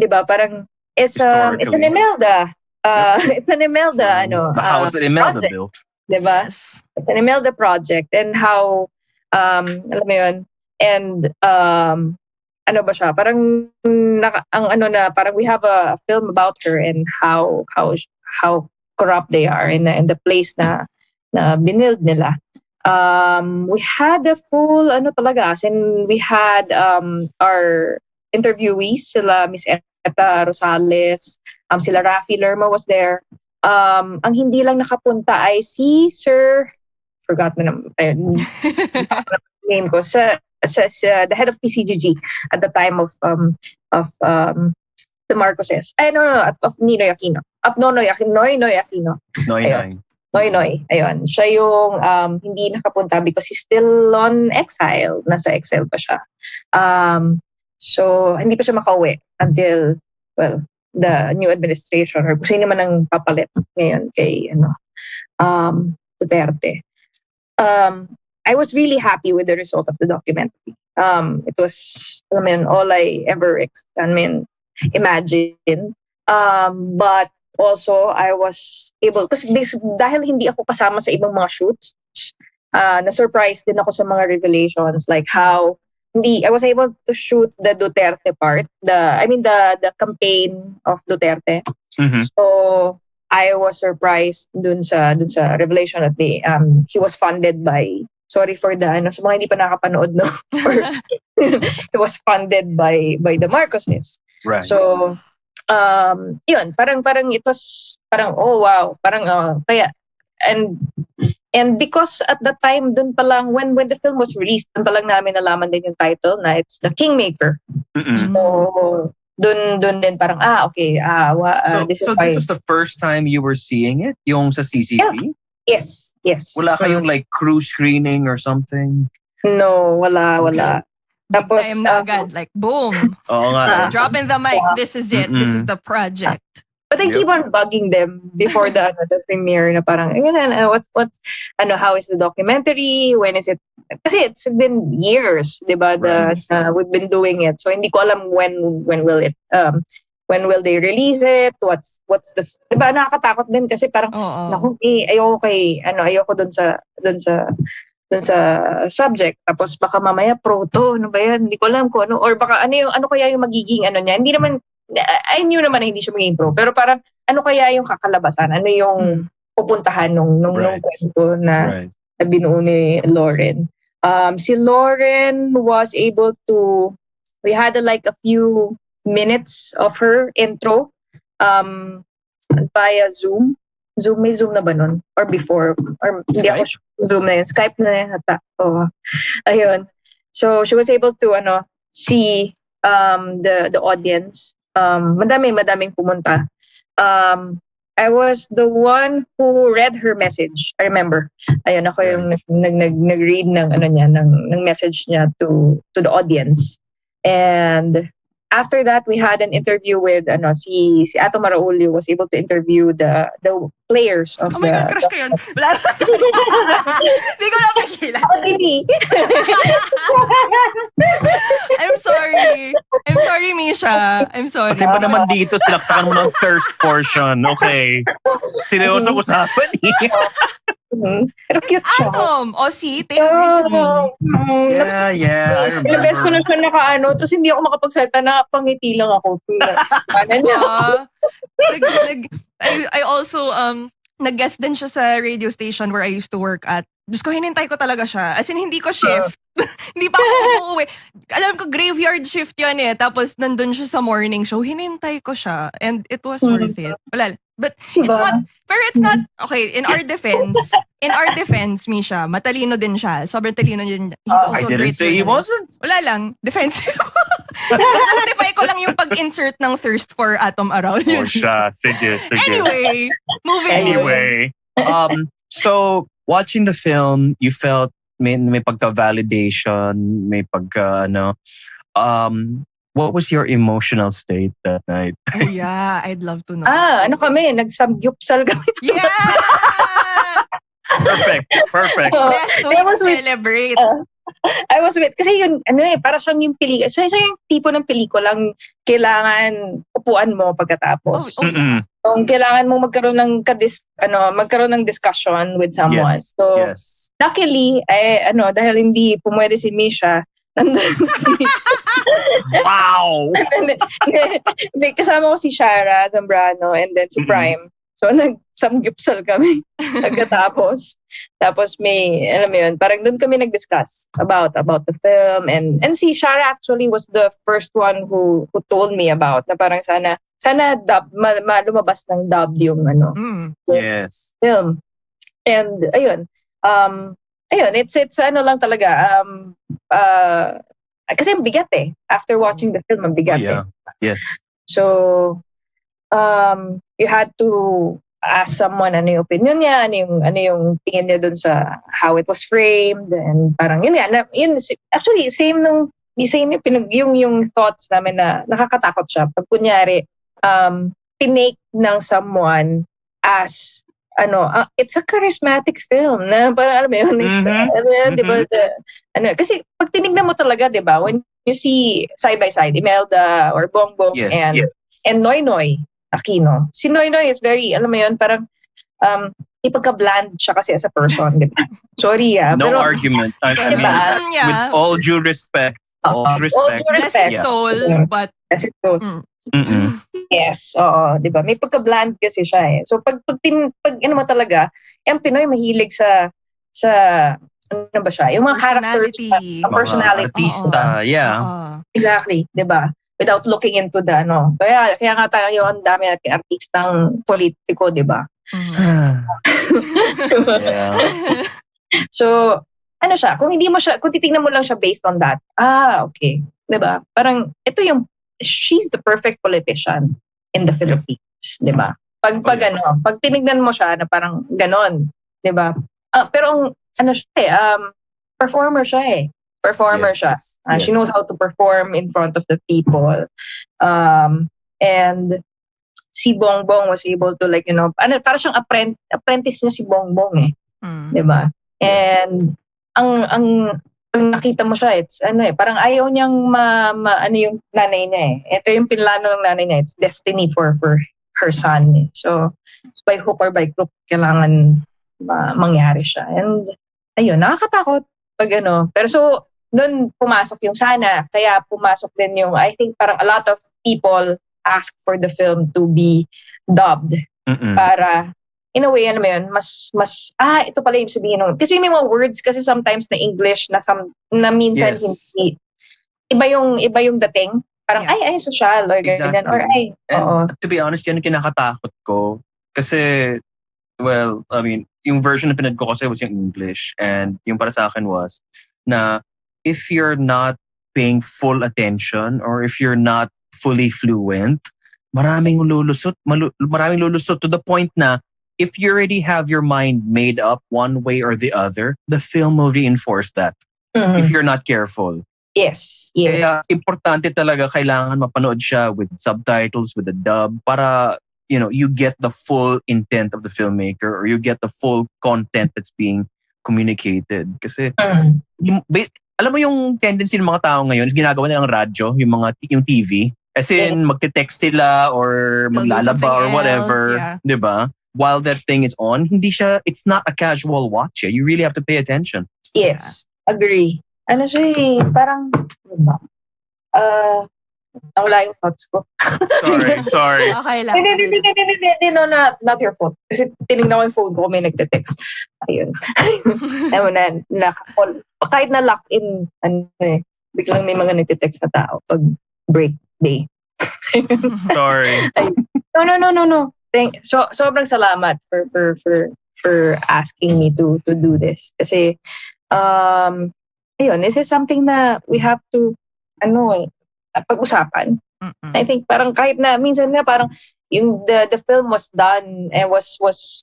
di ba, parang, it's an Imelda. It's an Imelda, the house that Imelda project, built. Di ba? It's an Imelda project. And how, alam mo yun, and, ano ba siya? Parang parang we have a film about her and how corrupt they are in the place na binild nila. We had a full talaga, and we had our interviewees, sila Miss Eta Rosales, sila Rafi Lerma was there. Ang hindi lang nakapunta ay si Sir, forgot mo na name ko, the head of PCGG at the time of the Marcoses. Of Ninoy Aquino. Of Nonoy Aquino. Noy. Ayun. Siya yung hindi nakapunta because he's still on exile. Nasa exile pa siya. So, hindi pa siya makauwi until, well, the new administration or kung sino man ang papalit ngayon kay Duterte. I was really happy with the result of the documentary. It was, I mean, all I ever, imagine. But also, I was able, kasi dahil hindi ako kasama sa ibang mga shoots, na-surprise din ako sa mga revelations, like how I was able to shoot the Duterte part, the campaign of Duterte. Mhm. So I was surprised dun sa revelation that he was funded by, sorry for the sa mga hindi pa nakapanood, no. He was funded by the Marcoses. Right. So yun, parang it was parang, oh wow, parang kaya, and because at the time dun pa lang, when the film was released, dun pa lang namin nalaman din yung title na it's The Kingmaker. Mm-mm. So dun din parang okay, this is So why. this was the first time you were seeing it, yung sa CCP? Yes. Wala kayong like crew screening or something? No, wala. Big Tapos, time na agad. Like, boom. Oo nga. Dropping the mic. This is it. This is the project. But I keep on bugging them before the premiere na parang, what's how is the documentary? When is it? Kasi it's been years, di ba? We've been doing it. So hindi ko alam when will it when will they release it? What's this? Di ba nakakatakot din kasi parang naku, ayoko dun sa subject. Tapos baka mamaya proto, ano ba yan? Hindi ko alam kung ano, or baka ano kaya yung magiging niya. Hindi naman, I knew naman na hindi siya magiging pro, pero parang ano kaya yung kakalabasan? Ano yung pupuntahan nung kwento na binuo ni Lauren? Si Lauren was able to, we had like a few minutes of her intro via Zoom. May Zoom na ba nun? Or before? Or hindi ako Zoom na yun. Skype na yun hata. Ayun. So she was able to see the audience. Madaming pumunta. I was the one who read her message. I remember. Ayun, ako yung nag-read ng message niya to the audience. And after that, we had an interview with si Ato Maraulio was able to interview the players of my God, crush ko yun. Wala na. Hindi ko na makikila. I'm sorry, Misha. I'm sorry. Pati ba naman dito, silaksakan mo ng thirst portion. Okay. Seryoso usapan eh. Pero cute siya. Atom! See? Tey agrees with me. Yeah. I remember. Ilang beses ko na siya tapos hindi ako makapagsalita, nakapangiti lang ako. I also, nag-guest din siya sa radio station where I used to work at. Diyos ko, hinintay ko talaga siya. As in, hindi ko shift. Hindi pa ako umuwi. Alam ko, graveyard shift yan eh. Tapos, nandun siya sa morning show. Hinintay ko siya. And it was worth it. Wala. But it's not, okay, in our defense, Misha, matalino din siya. Sobrang talino din. He's also I didn't say he wasn't. Wala lang. Defensive. Justify ko lang yung pag-insert ng thirst for Atom around. Oh, siya. Sige. Anyway, moving on. So, watching the film, you felt may pagka-validation, may pagka, what was your emotional state that night? Oh yeah, I'd love to know. Nagsamgyupsal kami. Yeah! Perfect. Best way to celebrate. I was with, kasi yun, para siyang yung pelikula. Siya yung tipo ng pelikulang kailangan upuan mo pagkatapos. Kung kailangan mo magkaroon ng discussion with someone. Yes. So, luckily, dahil hindi pumwede si Misha, nandun si... Wow! Kasama ko si Shara Zambrano and then si Prime. So, nag-samgyupsal kami pagkatapos. Tapos may, alam mo yun, parang doon kami nag-discuss about the film. And si Shara actually was the first one who told me about na parang sana dub, lumabas ng dub yung Yes. film. And ayun, it's lang talaga. Kasi ang bigat eh. After watching the film, ang bigat eh. Yes. So, you had to ask someone ano yung opinion niya, ano yung tingin niya dun sa how it was framed, and parang actually same yung thoughts namin na nakakatakot siya pag kunyari tinake ng someone as it's a charismatic film na parang alam mo yun, di ba, kasi pag tinignan mo talaga, di ba, when you see side by side, Imelda or Bongbong and Noy Noy Aquino. Si Noy Noy is very, alam mo yun, parang, ipagka-bland siya kasi as a person, di ba? Sorry, no pero, argument. I mean, Yeah. with all due respect, Bless his soul, but Bless his soul. Yes, oo, 'di ba? May pagka-bland kasi siya eh. So pag ano mo talaga, yung Pinoy mahilig sa ano ba siya? Yung mga characters, personality, artista, exactly, 'di ba? Without looking into the Kaya nga tayo ang dami nating artistang politiko, 'di ba? So, ano siya, kung titingnan mo lang siya based on that, okay. 'Di ba? Parang ito she's the perfect politician in the Philippines, 'di ba? Pag tinignan mo siya na parang ganon, 'di ba? Pero performer siya eh. Siya. She knows how to perform in front of the people. And si Bongbong was able to para siyang apprentice niya si Bongbong eh. 'Di ba? And ang nakita mo siya, it's parang ayaw niyang yung nanay niya eh. Ito yung pinlano ng nanay niya. It's destiny for her son. Eh. So, by hook or by crook, kailangan mangyari siya. And, ayun, nakakatakot pag Pero so, doon pumasok yung sana. Kaya pumasok din yung, I think parang a lot of people ask for the film to be dubbed. Para, in a way, mas, ito pala yung sabihin nun. Kasi may mga words kasi sometimes na English na minsan hindi. Iba yung dating. Parang, ay, social, or ganyan. Or, ay, to be honest, yan ang kinakatakot ko. Kasi, well, I mean, yung version na pinad ko kasi was yung English. And yung para sa akin was na if you're not paying full attention or if you're not fully fluent, maraming lulusot to the point na if you already have your mind made up one way or the other, the film will reinforce that if you're not careful. Yes. Kaya importante talaga kailangan mapanood siya with subtitles, with the dub, para you get the full intent of the filmmaker or you get the full content that's being communicated. Kasi alam mo yung tendency ng mga tao ngayon is ginagawa nilang radyo, yung TV. As in, magte-text sila or maglalaba or whatever. Diba? While that thing is on, it's not a casual watch. You really have to pay attention. Yes, agree. Parang, nawala yung thoughts ko. Sorry. Okay lang. Hindi, not your fault. Kasi tinignan ko yung phone ko, may nagte-text. Ayun. Kahit na lock in, biglang may mga nagte-text na tao pag break day. Sorry. No. Sobrang salamat for asking me to do this. Kasi, this is something na we have to, pag-usapan. I think parang kahit na, minsan nga parang, yung the film was done and was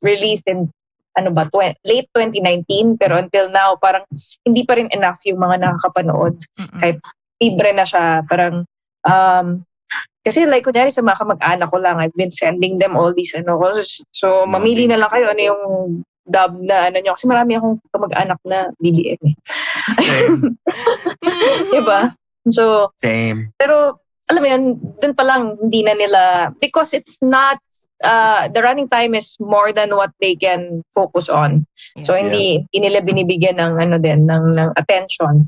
released in, late 2019, pero until now, parang hindi pa rin enough yung mga nakakapanood. Kahit libre na siya, parang, kasi kunyari sa mga kamag-anak ko lang, I've been sending them all these so mamili na lang kayo yung dub na nyo. Kasi marami akong kamag-anak na BBM eh. Diba? So, same. Pero, alam mo yun, dun pa lang hindi na nila, because it's not, the running time is more than what they can focus on. So, hindi nila binibigyan ng ng attention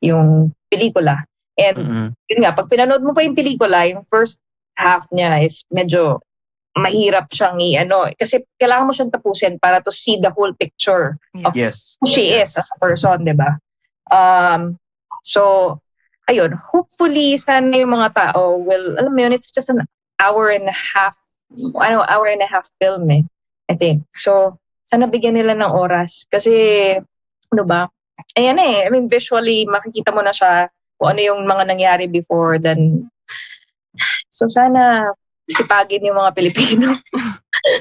yung pelikula. And yun nga, pag pinanood mo pa yung pelikula, yung first half niya is medyo mahirap siyang kasi kailangan mo siyang tapusin para to see the whole picture of who she is as a person, di ba? So, ayun, hopefully sana yung mga tao will, alam mo yun, it's just an hour and a half film eh, I think. So, sana bigyan nila ng oras kasi, ayan eh, I mean, visually, makikita mo na siya kung ano yung mga nangyari before, then so sana sipagin yung mga Pilipino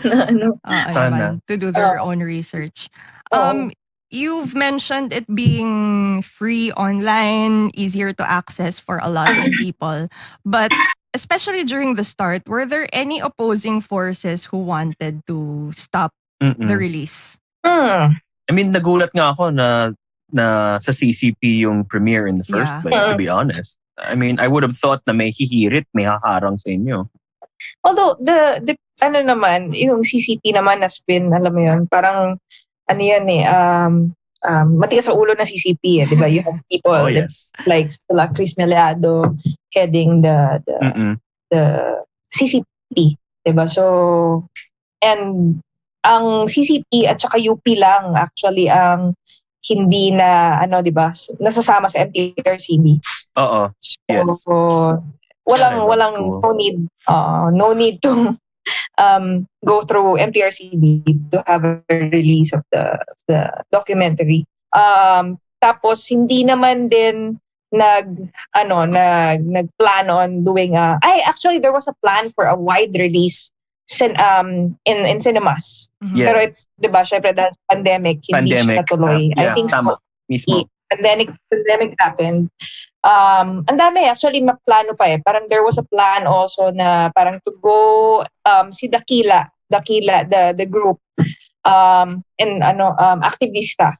na sana to do their own research. You've mentioned it being free online, easier to access for a lot of people, but especially during the start, were there any opposing forces who wanted to stop the release? I mean, nagulat nga ako na sa CCP yung premiere in the first place, to be honest. I mean, I would have thought na may hihirit, may haharang sa inyo. Although, the ano naman, yung CCP naman has been, alam mo yun, parang, ano yan matigas sa ulo ng CCP di ba? You have people like sila Chris Meleado heading the CCP, di ba? So, and ang CCP at saka UP lang actually ang hindi na, di ba, nasasama sa MTRCB. Oo. Yes. So, walang no need to go through MTRCB to have a release of the documentary. Tapos hindi naman din nagplan on doing actually there was a plan for a wide release in cinemas. Yeah. Pero it's, 'di ba, syempre dahil pandemic hindi siya natuloy. I think tama. Mismo. Pandemic happened. Ang dami actually maplano pa parang there was a plan also na parang to go si Dakila the group and activista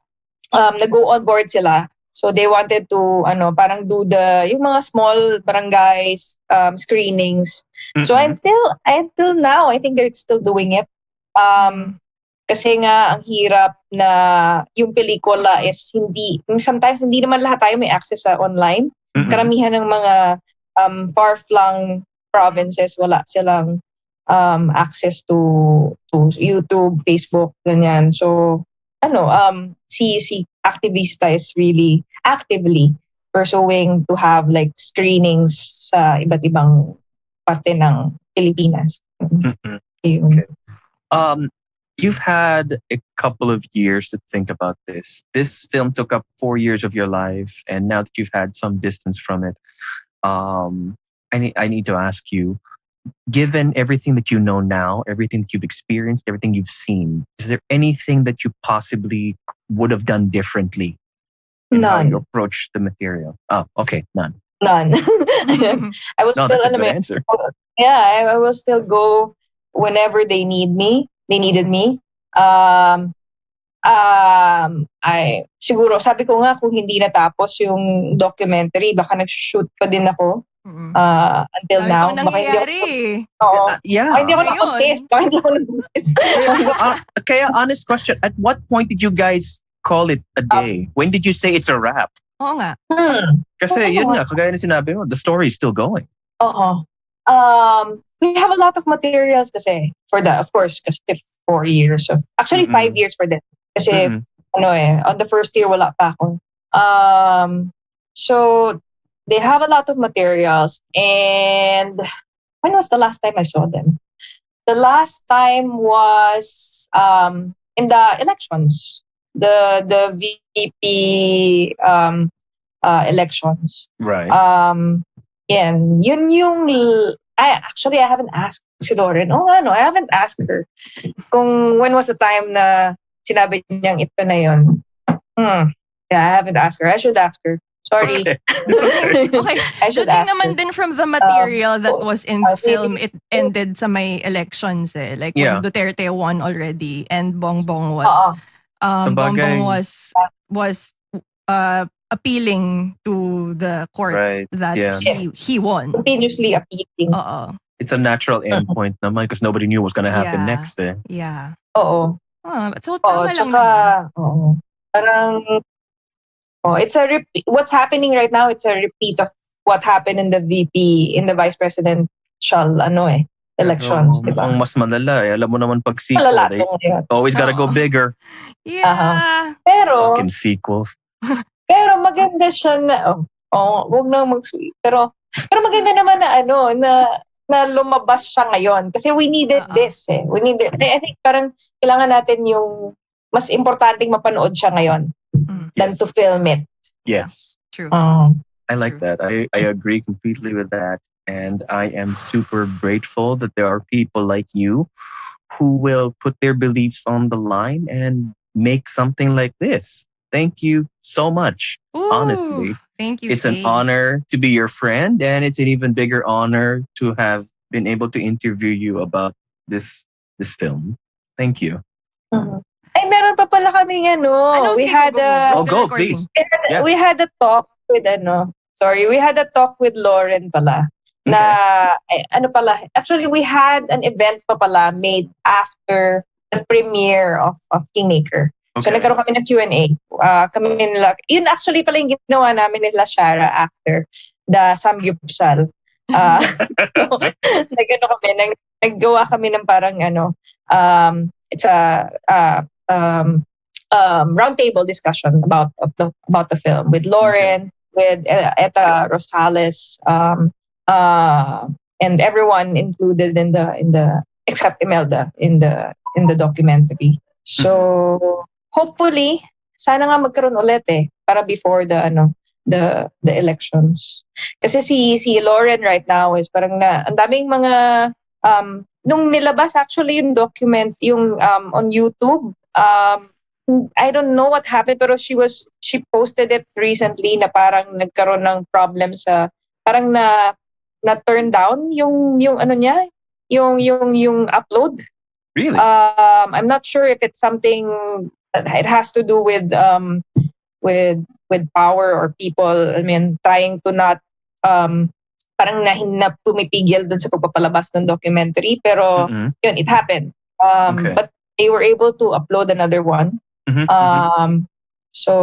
nag-go on board sila. So they wanted to parang do yung mga small barangays screenings. So until now I think they're still doing it. Kasi nga ang hirap na yung pelikula is sometimes hindi naman lahat tayo may access sa online. Karamihan ng mga far-flung provinces wala silang access to YouTube, Facebook, ganyan. So si activista is really actively pursuing to have like screenings sa iba't ibang parte ng Pilipinas. Okay. You've had a couple of years to think about this. This film took up 4 years of your life, and now that you've had some distance from it, I need to ask you, given everything that you know now, everything that you've experienced, everything you've seen, is there anything that you possibly would have done differently in how you approach the material? Oh, okay, none. None. I will that's a good answer. Yeah, I will still go whenever they needed me. Siguro, sabi ko nga, kung hindi natapos yung documentary, baka nag-shoot pa din ako until now. Baka hindi ako nag-test. Baka hindi ako nag-test. Kaya, honest question, at what point did you guys call it a day? When did you say it's a wrap? Oo nga. Kasi yun nga, kagaya na sinabi mo, the story is still going. Oo. We have a lot of materials kasi of course, kasi 4 years of, actually 5 years for them. Kasi, on the first year, wala pa ako. So, they have a lot of materials. And when was the last time I saw them? The last time was in the elections. The VP elections. Right. Yun yung I haven't asked si Lauren. I haven't asked her kung when was the time na sinabi niyang ito na yun. Yeah, I haven't asked her. I should ask her. Sorry. Okay. I should Judging ask naman her. din from the material that was in the film, it ended sa may elections Like when Duterte won already and Bongbong was appealing to the court that he won. Continuously appealing. It's a natural endpoint naman because nobody knew what was going to happen next. Yeah. Oo. So tama lang naman. Parang it's a repeat. What's happening right now, it's a repeat of what happened in the vice presidential elections, diba? Mukhang mas malala Alam mo naman pag sequel, Malala always gotta go bigger. Yeah. Pero fucking sequels. Pero maganda siya na wag na mag-sweet. Pero maganda naman na lumabas siya ngayon kasi we needed this We needed, I think parang kailangan natin yung mas importanteng mapanood siya ngayon than to film it. Yes. True. I like that. I agree completely with that. And I am super grateful that there are people like you who will put their beliefs on the line and make something like this. Thank you so much. Ooh, honestly. Thank you. It's an honor to be your friend, and it's an even bigger honor to have been able to interview you about this film. Thank you. Mhm. Ay, meron pa pala kaming Ano, we sige, had go. a Oh, We're still go, recording. please. Yeah. we had a talk with we had a talk with Lauren pala. Na actually we had an event pa pala made after the premiere of Kingmaker. So Okay. nagkaroon kami ng Q&A. Kami nila, yun actually pala yung ginawa namin nila Shara after the Samgyupsal. So, naggawa kami ng parang it's a round table discussion about the film with Lauren, with Eta Rosales, and everyone included in the except Imelda in the documentary. So hopefully, sana nga magkaroon ulit para before the elections. Kasi si Lauren right now is parang ang daming mga nung nilabas actually yung document yung on YouTube. I don't know what happened pero she posted it recently na parang nagkaroon ng problem sa parang na turn down yung niya yung upload. Really? I'm not sure if it's something that it has to do with power or people. I mean, trying to not parang nahinap pumipigil dun sa pagpapalabas ng documentary pero yun, it happened. Okay. But they were able to upload another one. So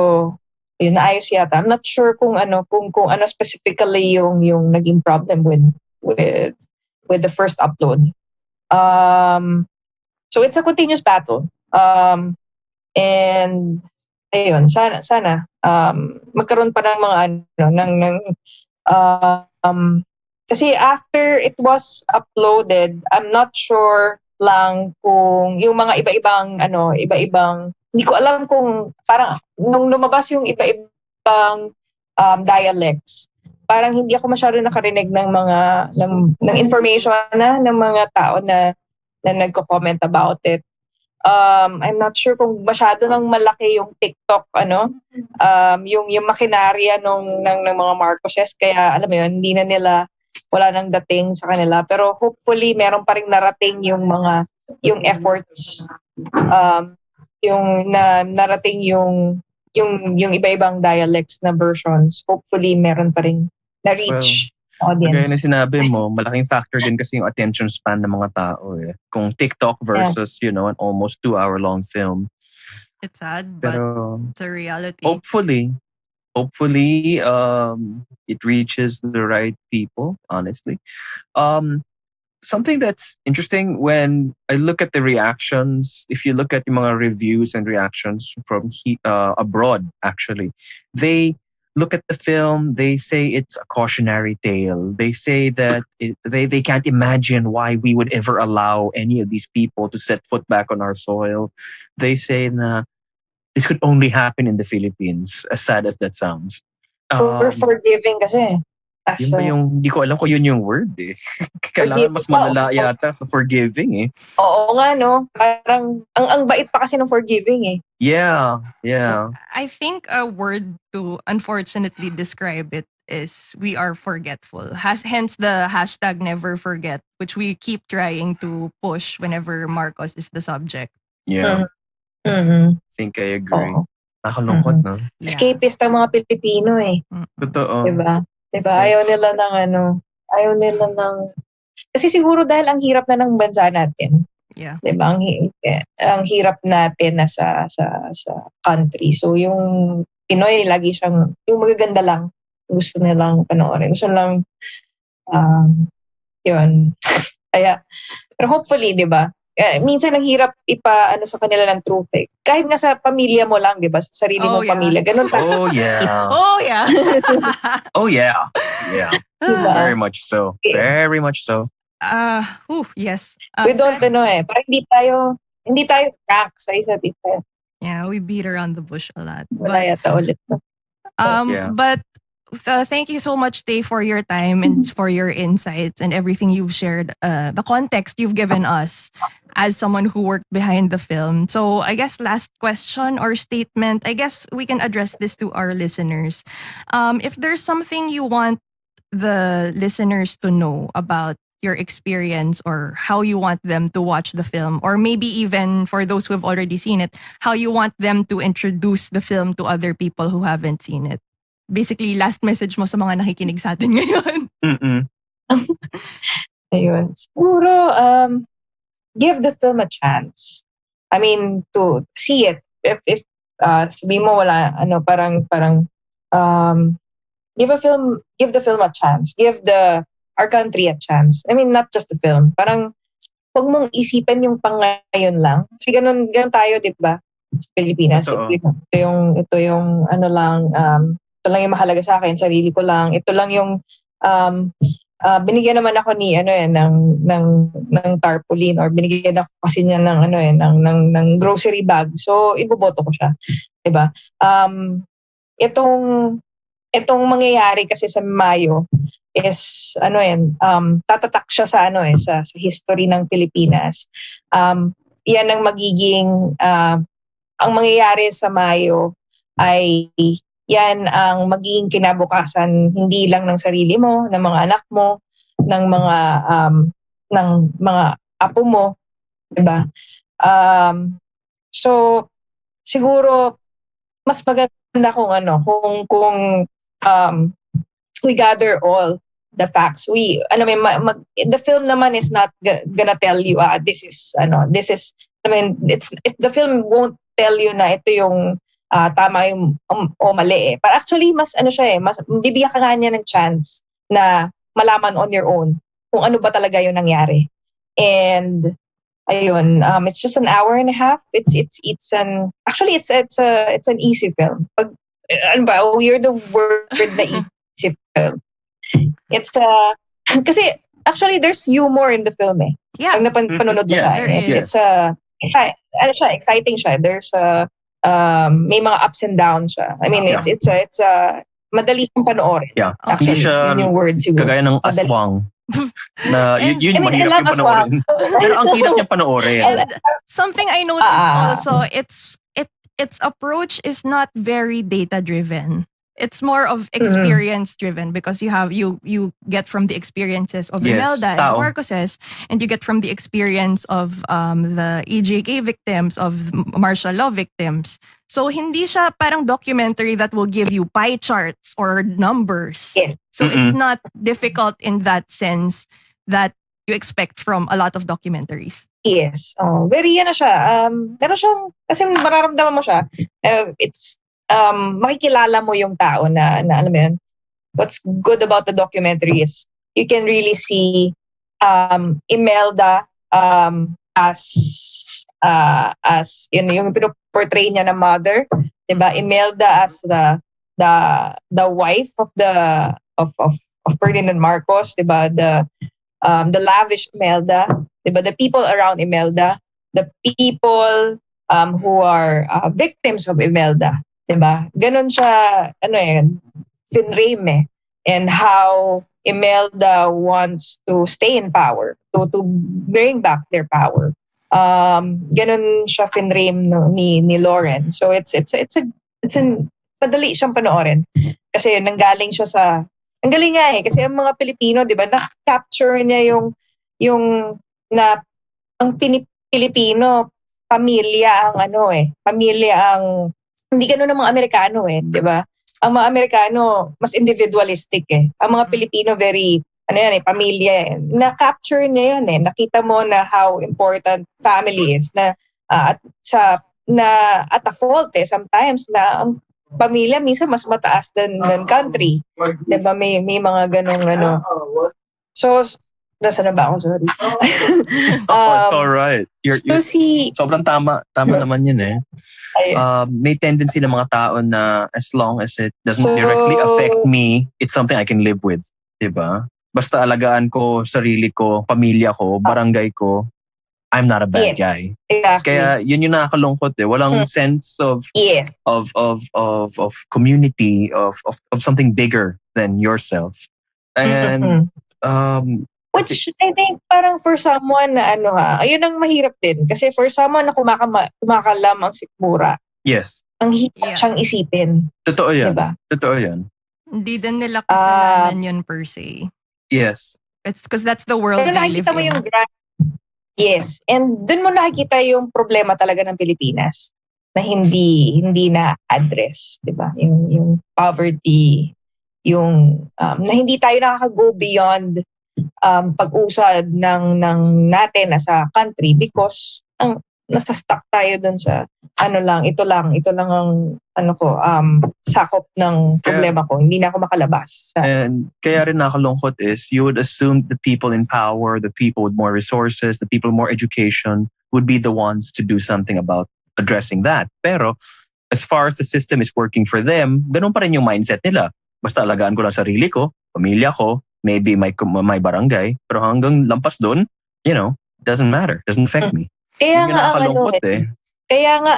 yun, naayos yata. I'm not sure kung ano specifically yung naging problem with the first upload. So it's a continuous battle. And ayun, sana magkaroon pa ng mga kasi after it was uploaded, I'm not sure lang kung yung mga iba-ibang hindi ko alam kung parang nung lumabas yung iba-ibang dialects, parang hindi ako masyado nakarinig ng mga ng information ng mga tao na nagko-comment about it. I'm not sure kung masyado nang malaki yung TikTok yung makinarya ng mga Marcoses, kaya alam mo yun, hindi na nila, wala nang dating sa kanila, pero hopefully meron pa ring narating yung efforts, yung narating yung iba-ibang dialects na versions. Hopefully meron pa ring na-reach audience. Kagaya na sinabi mo, malaking factor din kasi yung attention span ng mga tao Kung TikTok versus, an almost 2-hour-long film. It's sad, but it's a reality. Hopefully, it reaches the right people, honestly. Something that's interesting when I look at the reactions, if you look at yung mga reviews and reactions from abroad, actually, they look at the film, they say it's a cautionary tale. They say that they can't imagine why we would ever allow any of these people to set foot back on our soil. They say na this could only happen in the Philippines, as sad as that sounds. For forgiving kasi. Yun ba hindi ko alam kung yun yung word Kailangan mas malala yata sa forgiving Oo nga, no? Parang, ang bait pa kasi ng forgiving Yeah. I think a word to unfortunately describe it is we are forgetful. Hence the hashtag never forget, which we keep trying to push whenever Marcos is the subject. Yeah. Mm-hmm. I think I agree. Oo. Nakalungkot, no? Yeah. Escapist ang mga Pilipino Totoo. Diba? Ayaw nila ng kasi siguro dahil ang hirap na ng bansa natin. Yeah. Diba? Ang hirap natin na sa country. So yung Pinoy lagi siyang yung magaganda lang gusto nilang panoorin. Gusto lang yun. Kaya pero hopefully, diba? Minsan ang hirap sa kanila ng truth Kahit nga sa pamilya mo lang, 'di ba? Sa sarili mong pamilya, ganun Oh yeah. Oh yeah. Oh yeah. Yeah. Diba? Very much so. Very much so. Yes. We don't parang hindi tayo crack sa isa't isa. Yeah, we beat around the bush a lot. Wala yata ulit. But thank you so much, Tey, for your time and for your insights and everything you've shared, the context you've given us as someone who worked behind the film. So I guess last question or statement, I guess we can address this to our listeners. If there's something you want the listeners to know about your experience or how you want them to watch the film, or maybe even for those who have already seen it, how you want them to introduce the film to other people who haven't seen it. Basically, last message mo sa mga nakikinig sa atin ngayon. Ayun. Siguro, give the film a chance. I mean, to see it. If sabi mo wala, give the film a chance. Give our country a chance. I mean, not just the film. Parang, huwag mong isipin yung pangayon lang. Kasi ganun tayo, di ba? Sa Pilipinas. Ito yung ito lang yung mahalaga sa akin, sarili ko lang. Ito lang yung, binigyan naman ako ni ng tarpaulin, or binigyan ako kasi niya ng grocery bag. So iboboto ko siya, 'di ba? Itong mangyayari kasi sa Mayo is tatatak siya sa sa history ng Pilipinas. Yan ang magiging ang mangyayari sa Mayo ay yan ang magiging kinabukasan hindi lang ng sarili mo, ng mga anak mo, ng mga apo mo, 'di ba? So siguro mas maganda kung we gather all the facts. The film naman is not gonna tell you this is the film won't tell you na ito yung tama yung o mali eh. But actually, mas bibigyan ka nga niya ng chance na malaman on your own kung ano ba talaga yung nangyari. And ayun, it's just an hour and a half. It's an easy film. Pag weird the word na easy film. It's kasi actually there's humor in the film eh. Yeah. Pag napanood mo siya. It's exciting siya. There's may mga ups and downs siya. I mean, it's a madali siyang panoorin. Yeah. Actually, Hindi siya yun yung word siguro. kagaya ng aswang. Na yun yung mahirap yung panoorin. Pero ang hirap niya panoorin. Something I noticed also, its approach is not very data driven. It's more of experience driven because you get from the experiences of Imelda and the Marcoses, and you get from the experience of the EJK victims, of martial law victims. So hindi siya parang documentary that will give you pie charts or numbers. Yes. So it's not difficult in that sense that you expect from a lot of documentaries. Yes. Very siya. Pero siyang, kasi mararamdaman mo siya. It's makikilala mo yung tao na alam mo yun. What's good about the documentary is you can really see Imelda as yung portray niya na mother, 'di ba? Imelda as the wife of Ferdinand Marcos, 'di ba? The lavish Imelda, 'di ba? The people around Imelda, the people who are victims of Imelda. Diba? Ganon siya, finrame eh. And how Imelda wants to stay in power, to bring back their power. Ganon siya finrame ni Lauren. So it's madali siyang panoorin. Kasi nanggaling siya ang galing nga eh. Kasi ang mga Pilipino, di ba, na-capture niya yung ang Pilipino, pamilya ang hindi gano'n ng mga Amerikano eh, di ba? Ang mga Amerikano, mas individualistic eh. Ang mga Pilipino, very, pamilya eh. Na-capture niya yun eh. Nakita mo na how important family is. At a fault eh, sometimes na ang pamilya minsan mas mataas than country. Di ba? May mga ganong So, nasa na ba ako? Sorry. It's alright. Sobrang tama naman yun eh. May tendency ng mga tao na as long as it doesn't directly affect me, it's something I can live with. Diba? Basta alagaan ko sarili ko, pamilya ko, barangay ko, I'm not a bad guy. Exactly. Kaya yun yung nakakalungkot eh. Walang sense of community, of something bigger than yourself. And which I think parang for someone na ayun ang mahirap din. Kasi for someone na kumakalam ang sikmura. Yes. Ang hirap siyang isipin. Totoo yan. Diba? Totoo yan. Hindi din nila kasalanan yun per se. Yes. It's because that's the world Pero they live nakikita mo in. yung yes. And dun mo nakikita yung problema talaga ng Pilipinas na hindi na address, 'di ba? Yung poverty, yung na hindi tayo nakaka-go beyond pag-usad ng natin as a country because ang nasa-stuck tayo dun sa ito lang ang sakop ng problema ko. Hindi na ako makalabas. And kaya rin nakalungkot is you would assume the people in power, the people with more resources, the people with more education would be the ones to do something about addressing that. Pero as far as the system is working for them, ganun pa rin yung mindset nila. Basta alagaan ko lang sarili ko, pamilya ko, maybe my barangay, pero hanggang lampas doon, doesn't matter, doesn't affect me. Kaya Yun yung nga nakakalungkot Kaya nga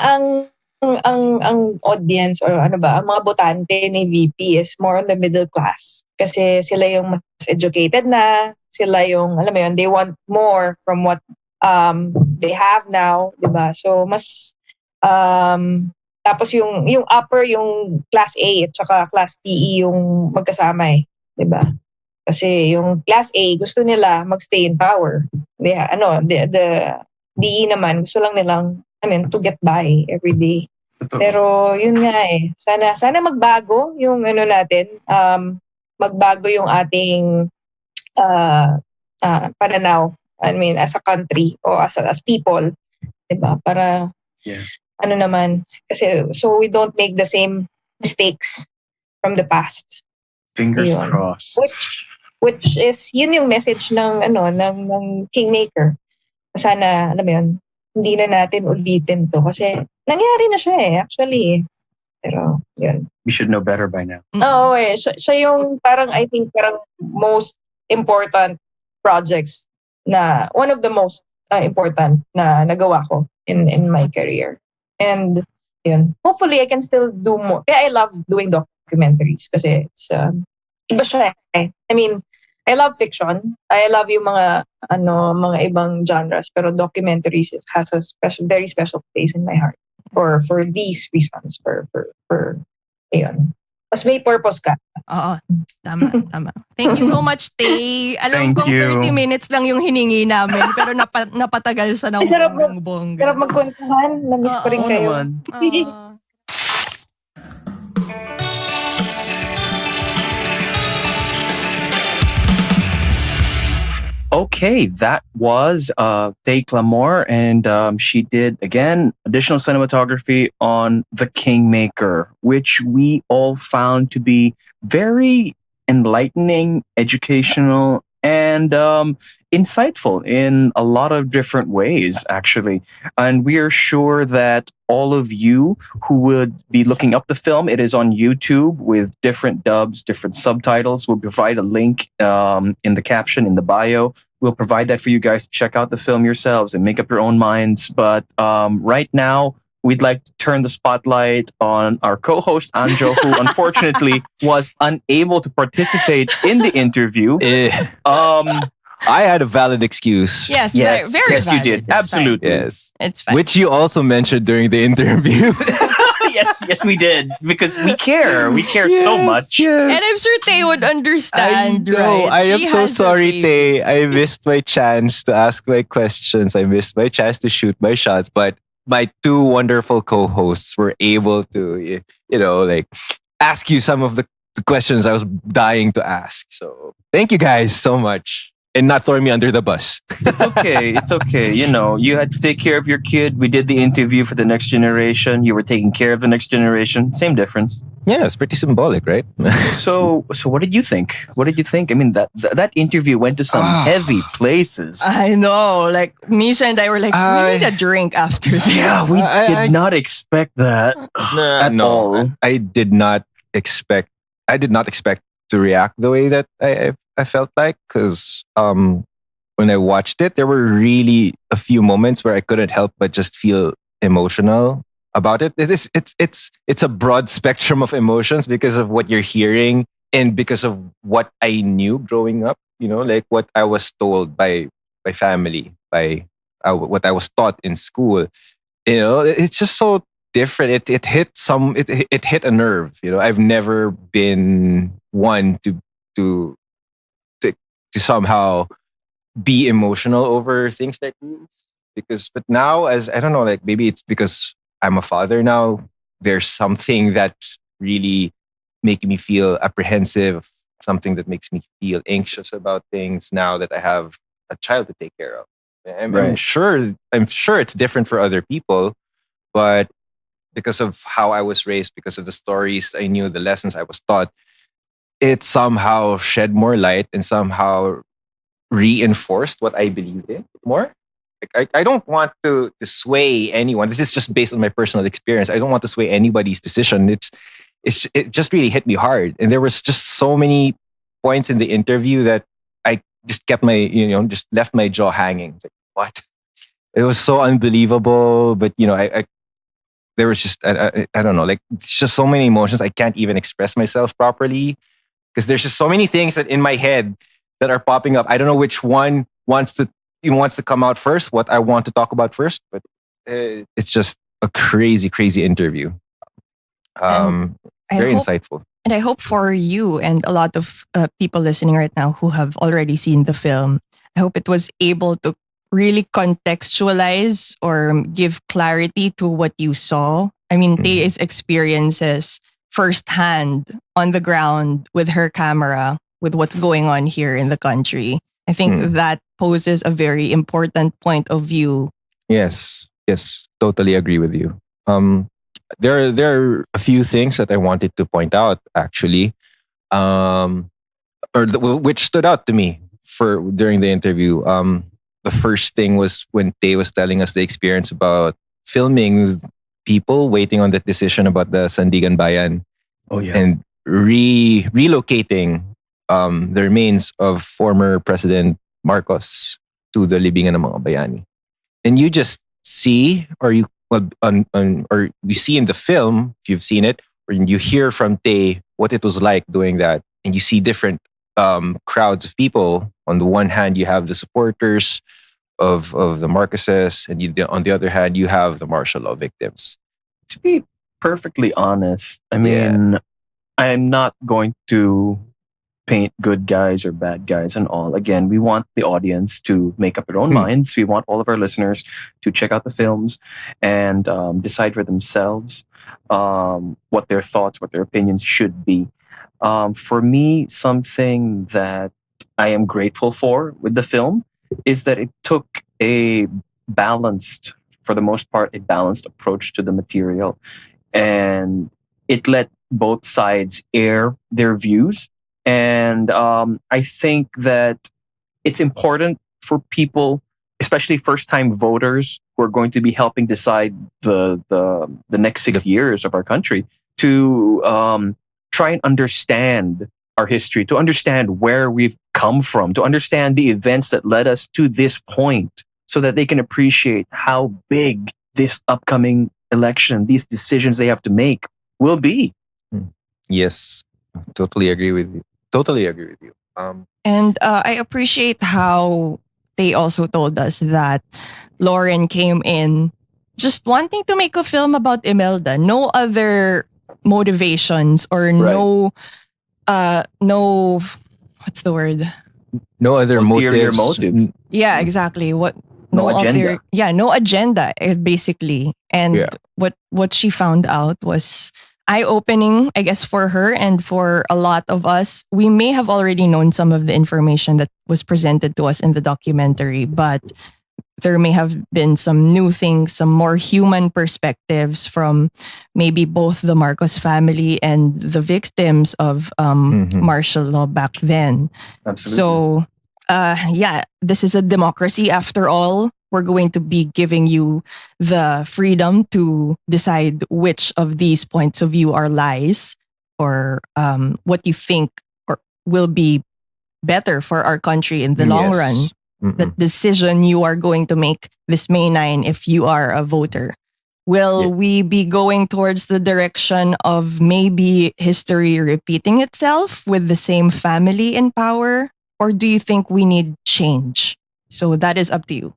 ang audience or ang mga botante ni VP is more on the middle class. Kasi sila yung mas educated na, sila yung, alam mo yun, they want more from what they have now, di ba? So, mas, tapos yung upper, yung class A at saka class DE yung magkasama di ba? Kasi yung class A, gusto nila magstay in power. The DE naman, gusto lang nilang, to get by every day. Pero yun nga sana magbago yung natin, magbago yung ating pananaw. As a country or as people, 'di ba? Para naman kasi so we don't make the same mistakes from the past. Fingers crossed. Which is yun yung message ng Kingmaker. Sana alam mo yun, hindi na natin ulitin to kasi nangyari na siya actually. Pero yun. We should know better by now. Oo siya yung I think most important projects na one of the most important na nagawa ko in my career. And yun, hopefully I can still do more. Kaya I love doing documentaries kasi it's iba siya I love fiction. I love yung mga ibang genres, pero documentaries has a very special place in my heart for these reasons. For ayun. Mas may purpose ka. Oo, tama. Thank you so much, Tey. Alam ko 30 minutes lang yung hiningi namin, pero napatagal siya ng bonggang-bongga. Sarap magkwentuhan. Na-miss ko rin kayo. Okay, that was Tey Clamor, and she did, again, additional cinematography on The Kingmaker, which we all found to be very enlightening, educational, and insightful in a lot of different ways, actually. And we are sure that all of you who would be looking up the film, it is on YouTube with different dubs, different subtitles. We'll provide a link in the caption, in the bio. We'll provide that for you guys to check out the film yourselves and make up your own minds. But right now, we'd like to turn the spotlight on our co-host, Anjo, who unfortunately was unable to participate in the interview. I had a valid excuse. Yes, very yes, valid. you did. It's Absolutely. fine. Yes. It's fine. Which you also mentioned during the interview. yes, we did. Because we care. We care so much. Yes. And I'm sure Tey would understand, I know. right? I am She so has a sorry, baby. Tey. I missed my chance to ask my questions. I missed my chance to shoot my shots. But my two wonderful co-hosts were able to, ask you some of the questions I was dying to ask. So thank you guys so much. And not throwing me under the bus. It's okay. It's okay. You had to take care of your kid. We did the interview for the next generation. You were taking care of the next generation. Same difference. Yeah, it's pretty symbolic, right? So what did you think? What did you think? I mean, that interview went to some heavy places. I know. Like, Misha and I were like, we need a drink after this. Yeah, we did not expect that at all. I did not expect to react the way that I felt like, because when I watched it, there were really a few moments where I couldn't help but just feel emotional about it. It's a broad spectrum of emotions because of what you're hearing and because of what I knew growing up. Like what I was told by family, by what I was taught in school. It's just so different. It hit it hit a nerve. I've never been one to to somehow be emotional over things like these. But now, as I don't know, like maybe it's because I'm a father now. There's something that's really making me feel apprehensive, something that makes me feel anxious about things now that I have a child to take care of. I'm Right. sure. I'm sure it's different for other people, but because of how I was raised, because of the stories I knew, the lessons I was taught, it somehow shed more light and somehow reinforced what I believed in more. Like, I don't want to sway anyone. This is just based on my personal experience. I don't want to sway anybody's decision. It just really hit me hard. And there was just so many points in the interview that I just kept just left my jaw hanging. It's like, what? It was so unbelievable. But, there was just, I don't know, like, it's just so many emotions. I can't even express myself properly because there's just so many things that in my head that are popping up. I don't know which one wants to come out first, what I want to talk about first, but it's just a crazy, crazy interview. And Very hope, insightful. And I hope for you and a lot of people listening right now who have already seen the film, I hope it was able to really contextualize or give clarity to what you saw. I mean, Tey's experiences firsthand on the ground with her camera, with what's going on here in the country. I think that poses a very important point of view. Yes, totally agree with you. There are a few things that I wanted to point out actually, which stood out to me for during the interview. The first thing was when Tey was telling us the experience about filming people waiting on the decision about the Sandigan Bayan. Oh yeah. And relocating the remains of former President Marcos to the libingan ng mga bayani. And you just see, or you or you see in the film, if you've seen it, or you hear from Tey what it was like doing that, and you see different crowds of people. On the one hand, you have the supporters of the Marcoses, and on the other hand, you have the martial law victims. To be perfectly honest, I mean, I'm not going to paint good guys or bad guys and all. Again, we want the audience to make up their own minds. We want all of our listeners to check out the films and decide for themselves what their thoughts, what their opinions should be. For me, something that I am grateful for with the film is that it took for the most part, a balanced approach to the material. And it let both sides air their views. And I think that it's important for people, especially first-time voters who are going to be helping decide the next 6 years of our country, to try and understand our history, to understand where we've come from, to understand the events that led us to this point, so that they can appreciate how big this upcoming election, these decisions they have to make, will be. Yes, totally agree with you. And I appreciate how they also told us that Lauren came in just wanting to make a film about Imelda. No other motivations or no, what's the word? No other ulterior motives. Yeah, exactly. No agenda. No agenda, basically. And what she found out was eye-opening, I guess, for her and for a lot of us. We may have already known some of the information that was presented to us in the documentary, but there may have been some new things, some more human perspectives from maybe both the Marcos family and the victims of martial law back then. Absolutely. So, this is a democracy after all. We're going to be giving you the freedom to decide which of these points of view are lies, or what you think or will be better for our country in the long run. The decision you are going to make this May 9 if you are a voter. Will we be going towards the direction of maybe history repeating itself with the same family in power? Or do you think we need change? So that is up to you.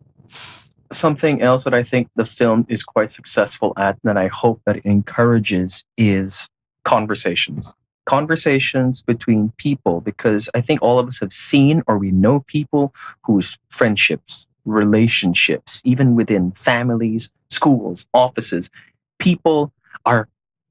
Something else that I think the film is quite successful at, and I hope that it encourages, is conversations. conversations between people, because I think all of us have seen or we know people whose friendships, relationships, even within families, schools, offices, people are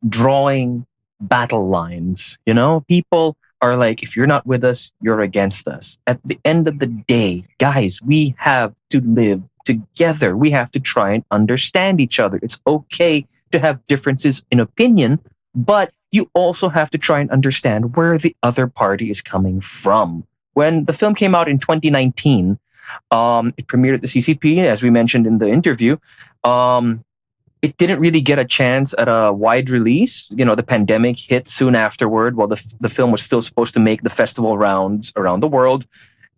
drawing battle lines. People are like, if you're not with us, you're against us. At the end of the day, guys, we have to live together. We have to try and understand each other. It's okay to have differences in opinion, but you also have to try and understand where the other party is coming from. When the film came out in 2019, it premiered at the CCP, as we mentioned in the interview. It didn't really get a chance at a wide release. The pandemic hit soon afterward, while the film was still supposed to make the festival rounds around the world.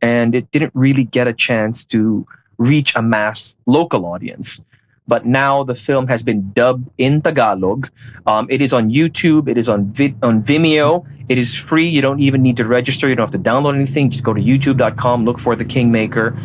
And it didn't really get a chance to reach a mass local audience. But now the film has been dubbed in Tagalog. It is on YouTube. It is on Vimeo. It is free. You don't even need to register. You don't have to download anything. Just go to youtube.com, look for The Kingmaker.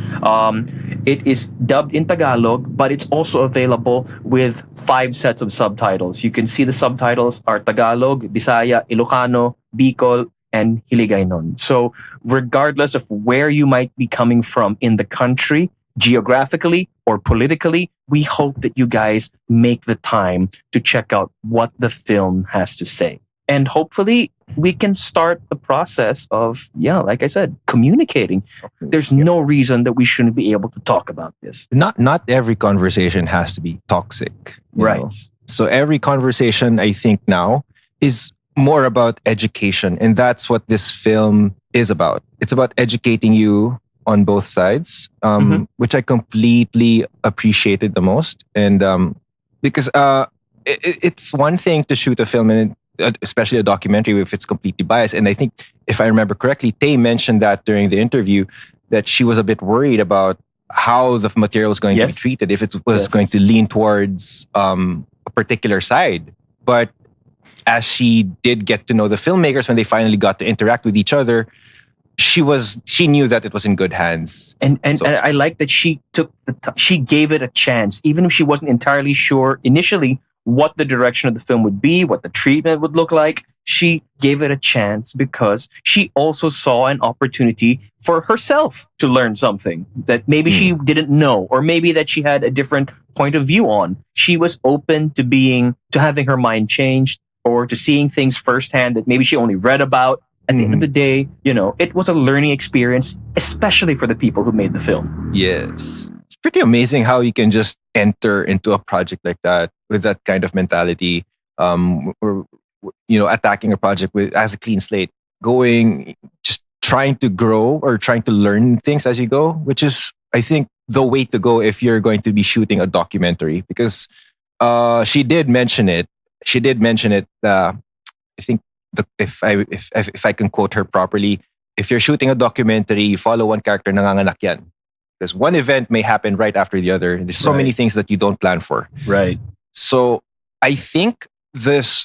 It is dubbed in Tagalog, but it's also available with 5 sets of subtitles. You can see the subtitles are Tagalog, Bisaya, Ilocano, Bicol, and Hiligaynon. So regardless of where you might be coming from in the country, geographically or politically, we hope that you guys make the time to check out what the film has to say. And hopefully we can start the process of, like I said, communicating. There's no reason that we shouldn't be able to talk about this. Not every conversation has to be toxic. Right. know? So every conversation, I think now, is more about education. And that's what this film is about. It's about educating you on both sides, which I completely appreciated the most. And because it's one thing to shoot a film, and especially a documentary, if it's completely biased. And I think, if I remember correctly, Tey mentioned that during the interview, that she was a bit worried about how the material was going to be treated, if it was going to lean towards a particular side. But as she did get to know the filmmakers, when they finally got to interact with each other, she knew that it was in good hands. And I like that she took she gave it a chance, even if she wasn't entirely sure initially what the direction of the film would be, what the treatment would look like. She gave it a chance because she also saw an opportunity for herself to learn something that maybe she didn't know, or maybe that she had a different point of view on. She was open to having her mind changed, or to seeing things firsthand that maybe she only read about. At the end of the day, it was a learning experience, especially for the people who made the film. Yes. It's pretty amazing how you can just enter into a project like that with that kind of mentality, or attacking a project as a clean slate, just trying to grow or trying to learn things as you go, which is, I think, the way to go if you're going to be shooting a documentary. Because she did mention it. I think, if I can quote her properly, if you're shooting a documentary, you follow one character, nanganganak yan. Because one event may happen right after the other. There's so many things that you don't plan for. Right. So I think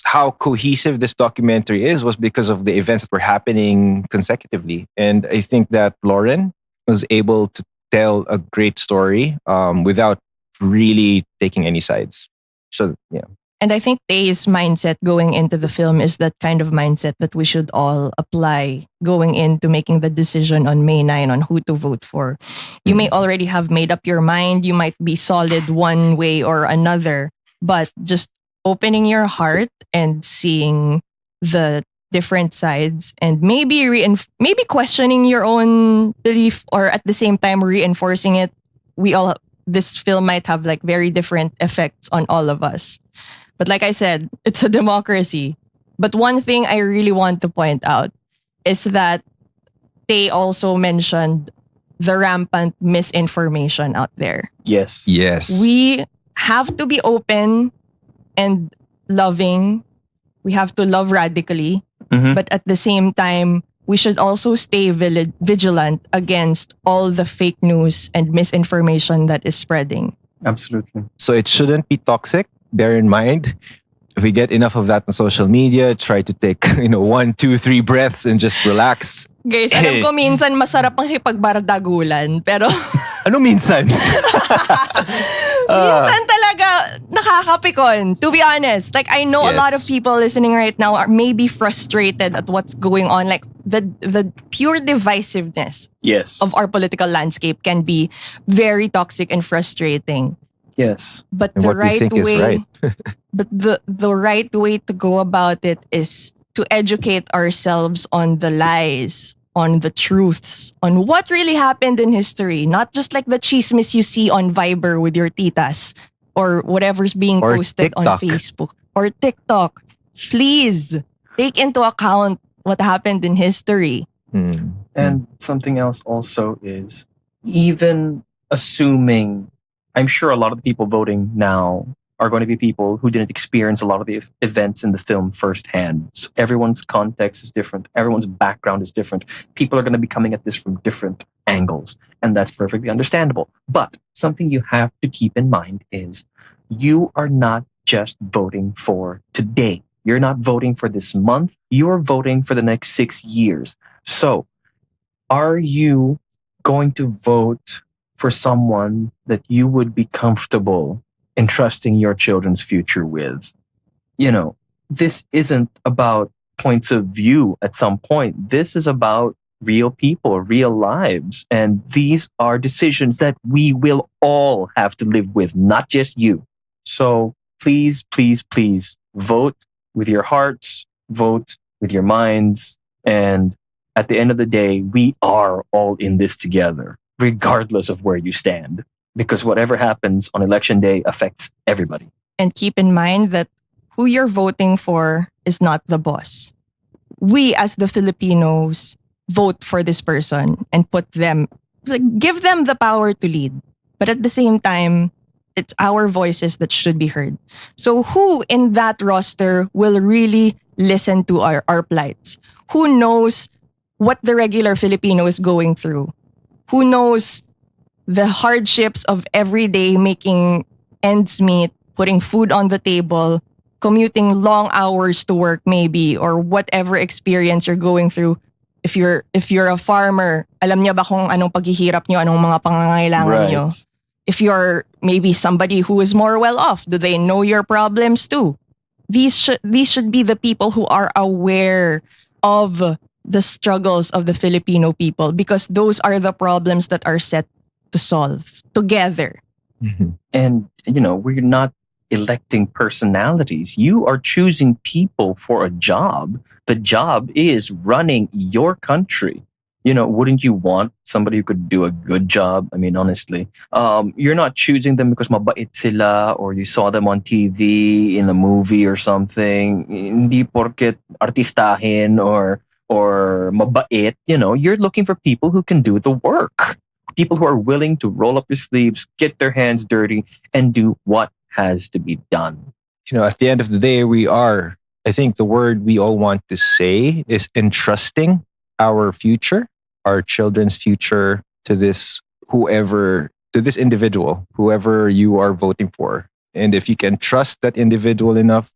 how cohesive this documentary was because of the events that were happening consecutively. And I think that Lauren was able to tell a great story without really taking any sides. So, yeah. And I think Tey's mindset going into the film is that kind of mindset that we should all apply going into making the decision on May 9 on who to vote for. You may already have made up your mind. You might be solid one way or another, but just opening your heart and seeing the different sides, and maybe questioning your own belief, or at the same time reinforcing it. This film might have like very different effects on all of us. But like I said, it's a democracy. But one thing I really want to point out is that they also mentioned the rampant misinformation out there. Yes. We have to be open and loving. We have to love radically. But at the same time, we should also stay vigilant against all the fake news and misinformation that is spreading. Absolutely. So it shouldn't be toxic. Bear in mind, if we get enough of that on social media, try to take 1, 2, 3 breaths and just relax. Guys, alam ko minsan masarap ang hipagbardagulan, pero ano minsan? Minsan talaga nakakapikon, to be honest. Like, I know a lot of Yes. people listening right now are maybe frustrated at what's going on. Like, the pure divisiveness Yes. of our political landscape can be very toxic and frustrating. Yes. But And the what we right think is way, right. but the right way to go about it is to educate ourselves on the lies, on the truths, on what really happened in history, not just like the chismis you see on Viber with your titas or whatever's being Or posted on TikTok. Facebook or TikTok. Please take into account what happened in history. And something else also is, even assuming, I'm sure a lot of the people voting now are going to be people who didn't experience a lot of the events in the film firsthand. So everyone's context is different. Everyone's background is different. People are going to be coming at this from different angles, and that's perfectly understandable. But something you have to keep in mind is you are not just voting for today. You're not voting for this month. You're voting for the next 6 years. So, are you going to vote for someone that you would be comfortable entrusting your children's future with? You know, this isn't about points of view at some point. This is about real people, real lives. And these are decisions that we will all have to live with, not just you. So please, please, please vote with your hearts, vote with your minds, and at the end of the day, we are all in this together, regardless of where you stand, because whatever happens on election day affects everybody. And keep in mind that who you're voting for is not the boss. We as the Filipinos vote for this person and put them, like, give them the power to lead. But at the same time, it's our voices that should be heard. So who in that roster will really listen to our plights? Who knows what the regular Filipino is going through? Who knows the hardships of every day making ends meet, putting food on the table, commuting long hours to work maybe, or whatever experience you're going through? If you're a farmer, alam niya ba kung anong paghihirap niyo, anong mga pangangailangan niyo? If you're maybe somebody who is more well off, do they know your problems too? These should be the people who are aware of the struggles of the Filipino people, because those are the problems that are set to solve together. And, we're not electing personalities. You are choosing people for a job. The job is running your country. Wouldn't you want somebody who could do a good job? I mean, honestly, you're not choosing them because mabait sila or you saw them on TV in a movie or something. Hindi porket artistahin or mabait. You're looking for people who can do the work. People who are willing to roll up their sleeves, get their hands dirty, and do what has to be done. At the end of the day, I think the word we all want to say is entrusting our future, our children's future to this individual, whoever you are voting for. And if you can trust that individual enough,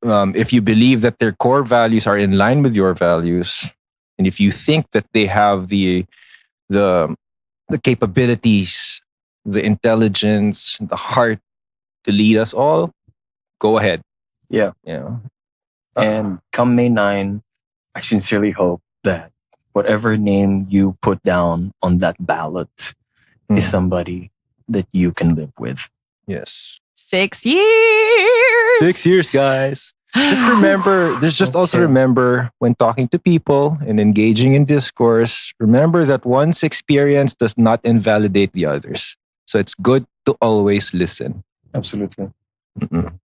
if you believe that their core values are in line with your values, and if you think that they have the capabilities, the intelligence, the heart to lead us all, go ahead. Yeah. And come May 9, I sincerely hope that whatever name you put down on that ballot is somebody that you can live with. Yes. 6 years! 6 years, guys. Just remember, also remember when talking to people and engaging in discourse, remember that one's experience does not invalidate the others. So it's good to always listen. Absolutely.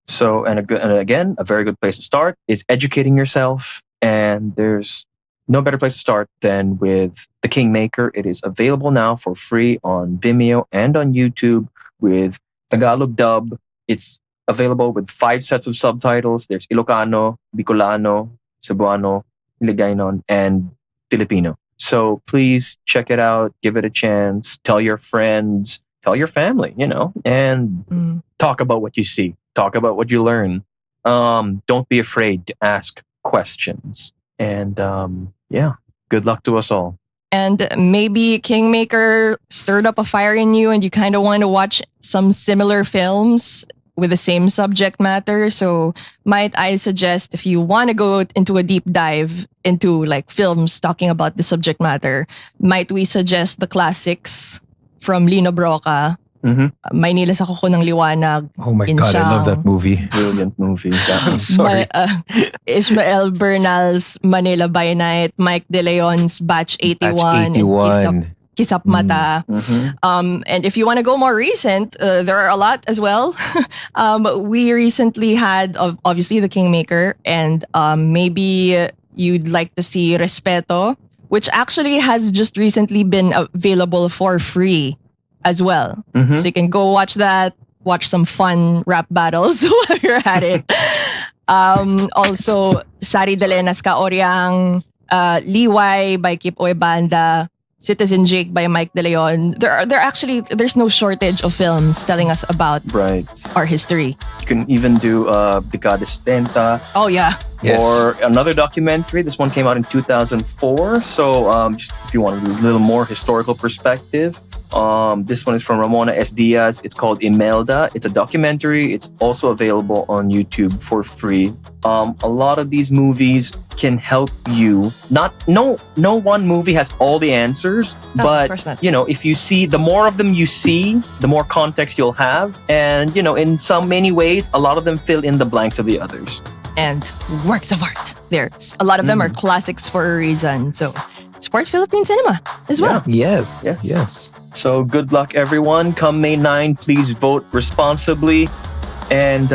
So, and again, a very good place to start is educating yourself. And there's no better place to start than with The Kingmaker. It is available now for free on Vimeo and on YouTube with Tagalog dub. It's available with 5 sets of subtitles. There's Ilocano, Bicolano, Cebuano, Hiligaynon, and Filipino. So please check it out. Give it a chance. Tell your friends. Tell your family, and talk about what you see. Talk about what you learn. Don't be afraid to ask questions. And good luck to us all. and maybe Kingmaker stirred up a fire in you and you kind of want to watch some similar films with the same subject matter. So might I suggest, if you want to go into a deep dive into like films talking about the subject matter, might we suggest the classics from Lino Broca, Maynila sa Kuko ng Liwanag. Oh my God, I love that movie. Brilliant movie. Yeah. I'm sorry. Ishmael Bernal's Manila by Night, Mike De Leon's Batch 81, Batch 81. Kisap Mata. And if you want to go more recent, there are a lot as well. We recently had, obviously, The Kingmaker, and maybe you'd like to see Respeto, which actually has just recently been available for free as well. So you can go watch that, watch some fun rap battles while you're at it. Also, Sari Dalenas Kaoryang, Liway by Kip Oy Banda, Citizen Jake by Mike De Leon. There's no shortage of films telling us about our history. You can even do Decada Setenta. Oh yeah. Yes. Or another documentary. This one came out in 2004. So just if you want a little more historical perspective, this one is from Ramona S. Diaz. It's called Imelda. It's a documentary. It's also available on YouTube for free. A lot of these movies can help you. No one movie has all the answers, No, of course but not. if you see, the more of them you see, the more context you'll have, and in many ways, a lot of them fill in the blanks of the others. And works of art. A lot of them are classics for a reason. So support Philippine cinema as well. Yes. So good luck, everyone. Come May 9, please vote responsibly. And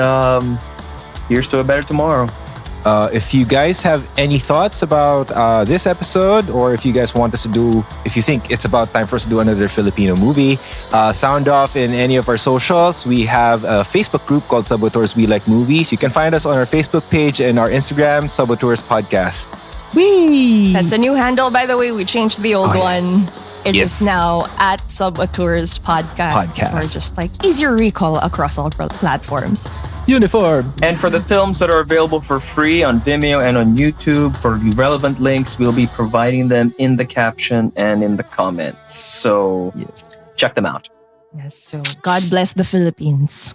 here's to a better tomorrow. If you guys have any thoughts about this episode, or if you guys want us to do, if you think it's about time for us to do another Filipino movie, sound off in any of our socials. We have a Facebook group called Sub-Auteurs We Like Movies. You can find us on our Facebook page and our Instagram, Sub-Auteurs Podcast. Whee! That's a new handle, by the way. We changed the old one. It is now at Sub-Auteurs Podcast. Or just like easier recall across all platforms. Uniform. And for the films that are available for free on Vimeo and on YouTube, for the relevant links, we'll be providing them in the caption and in the comments. So check them out. Yes, so God bless the Philippines.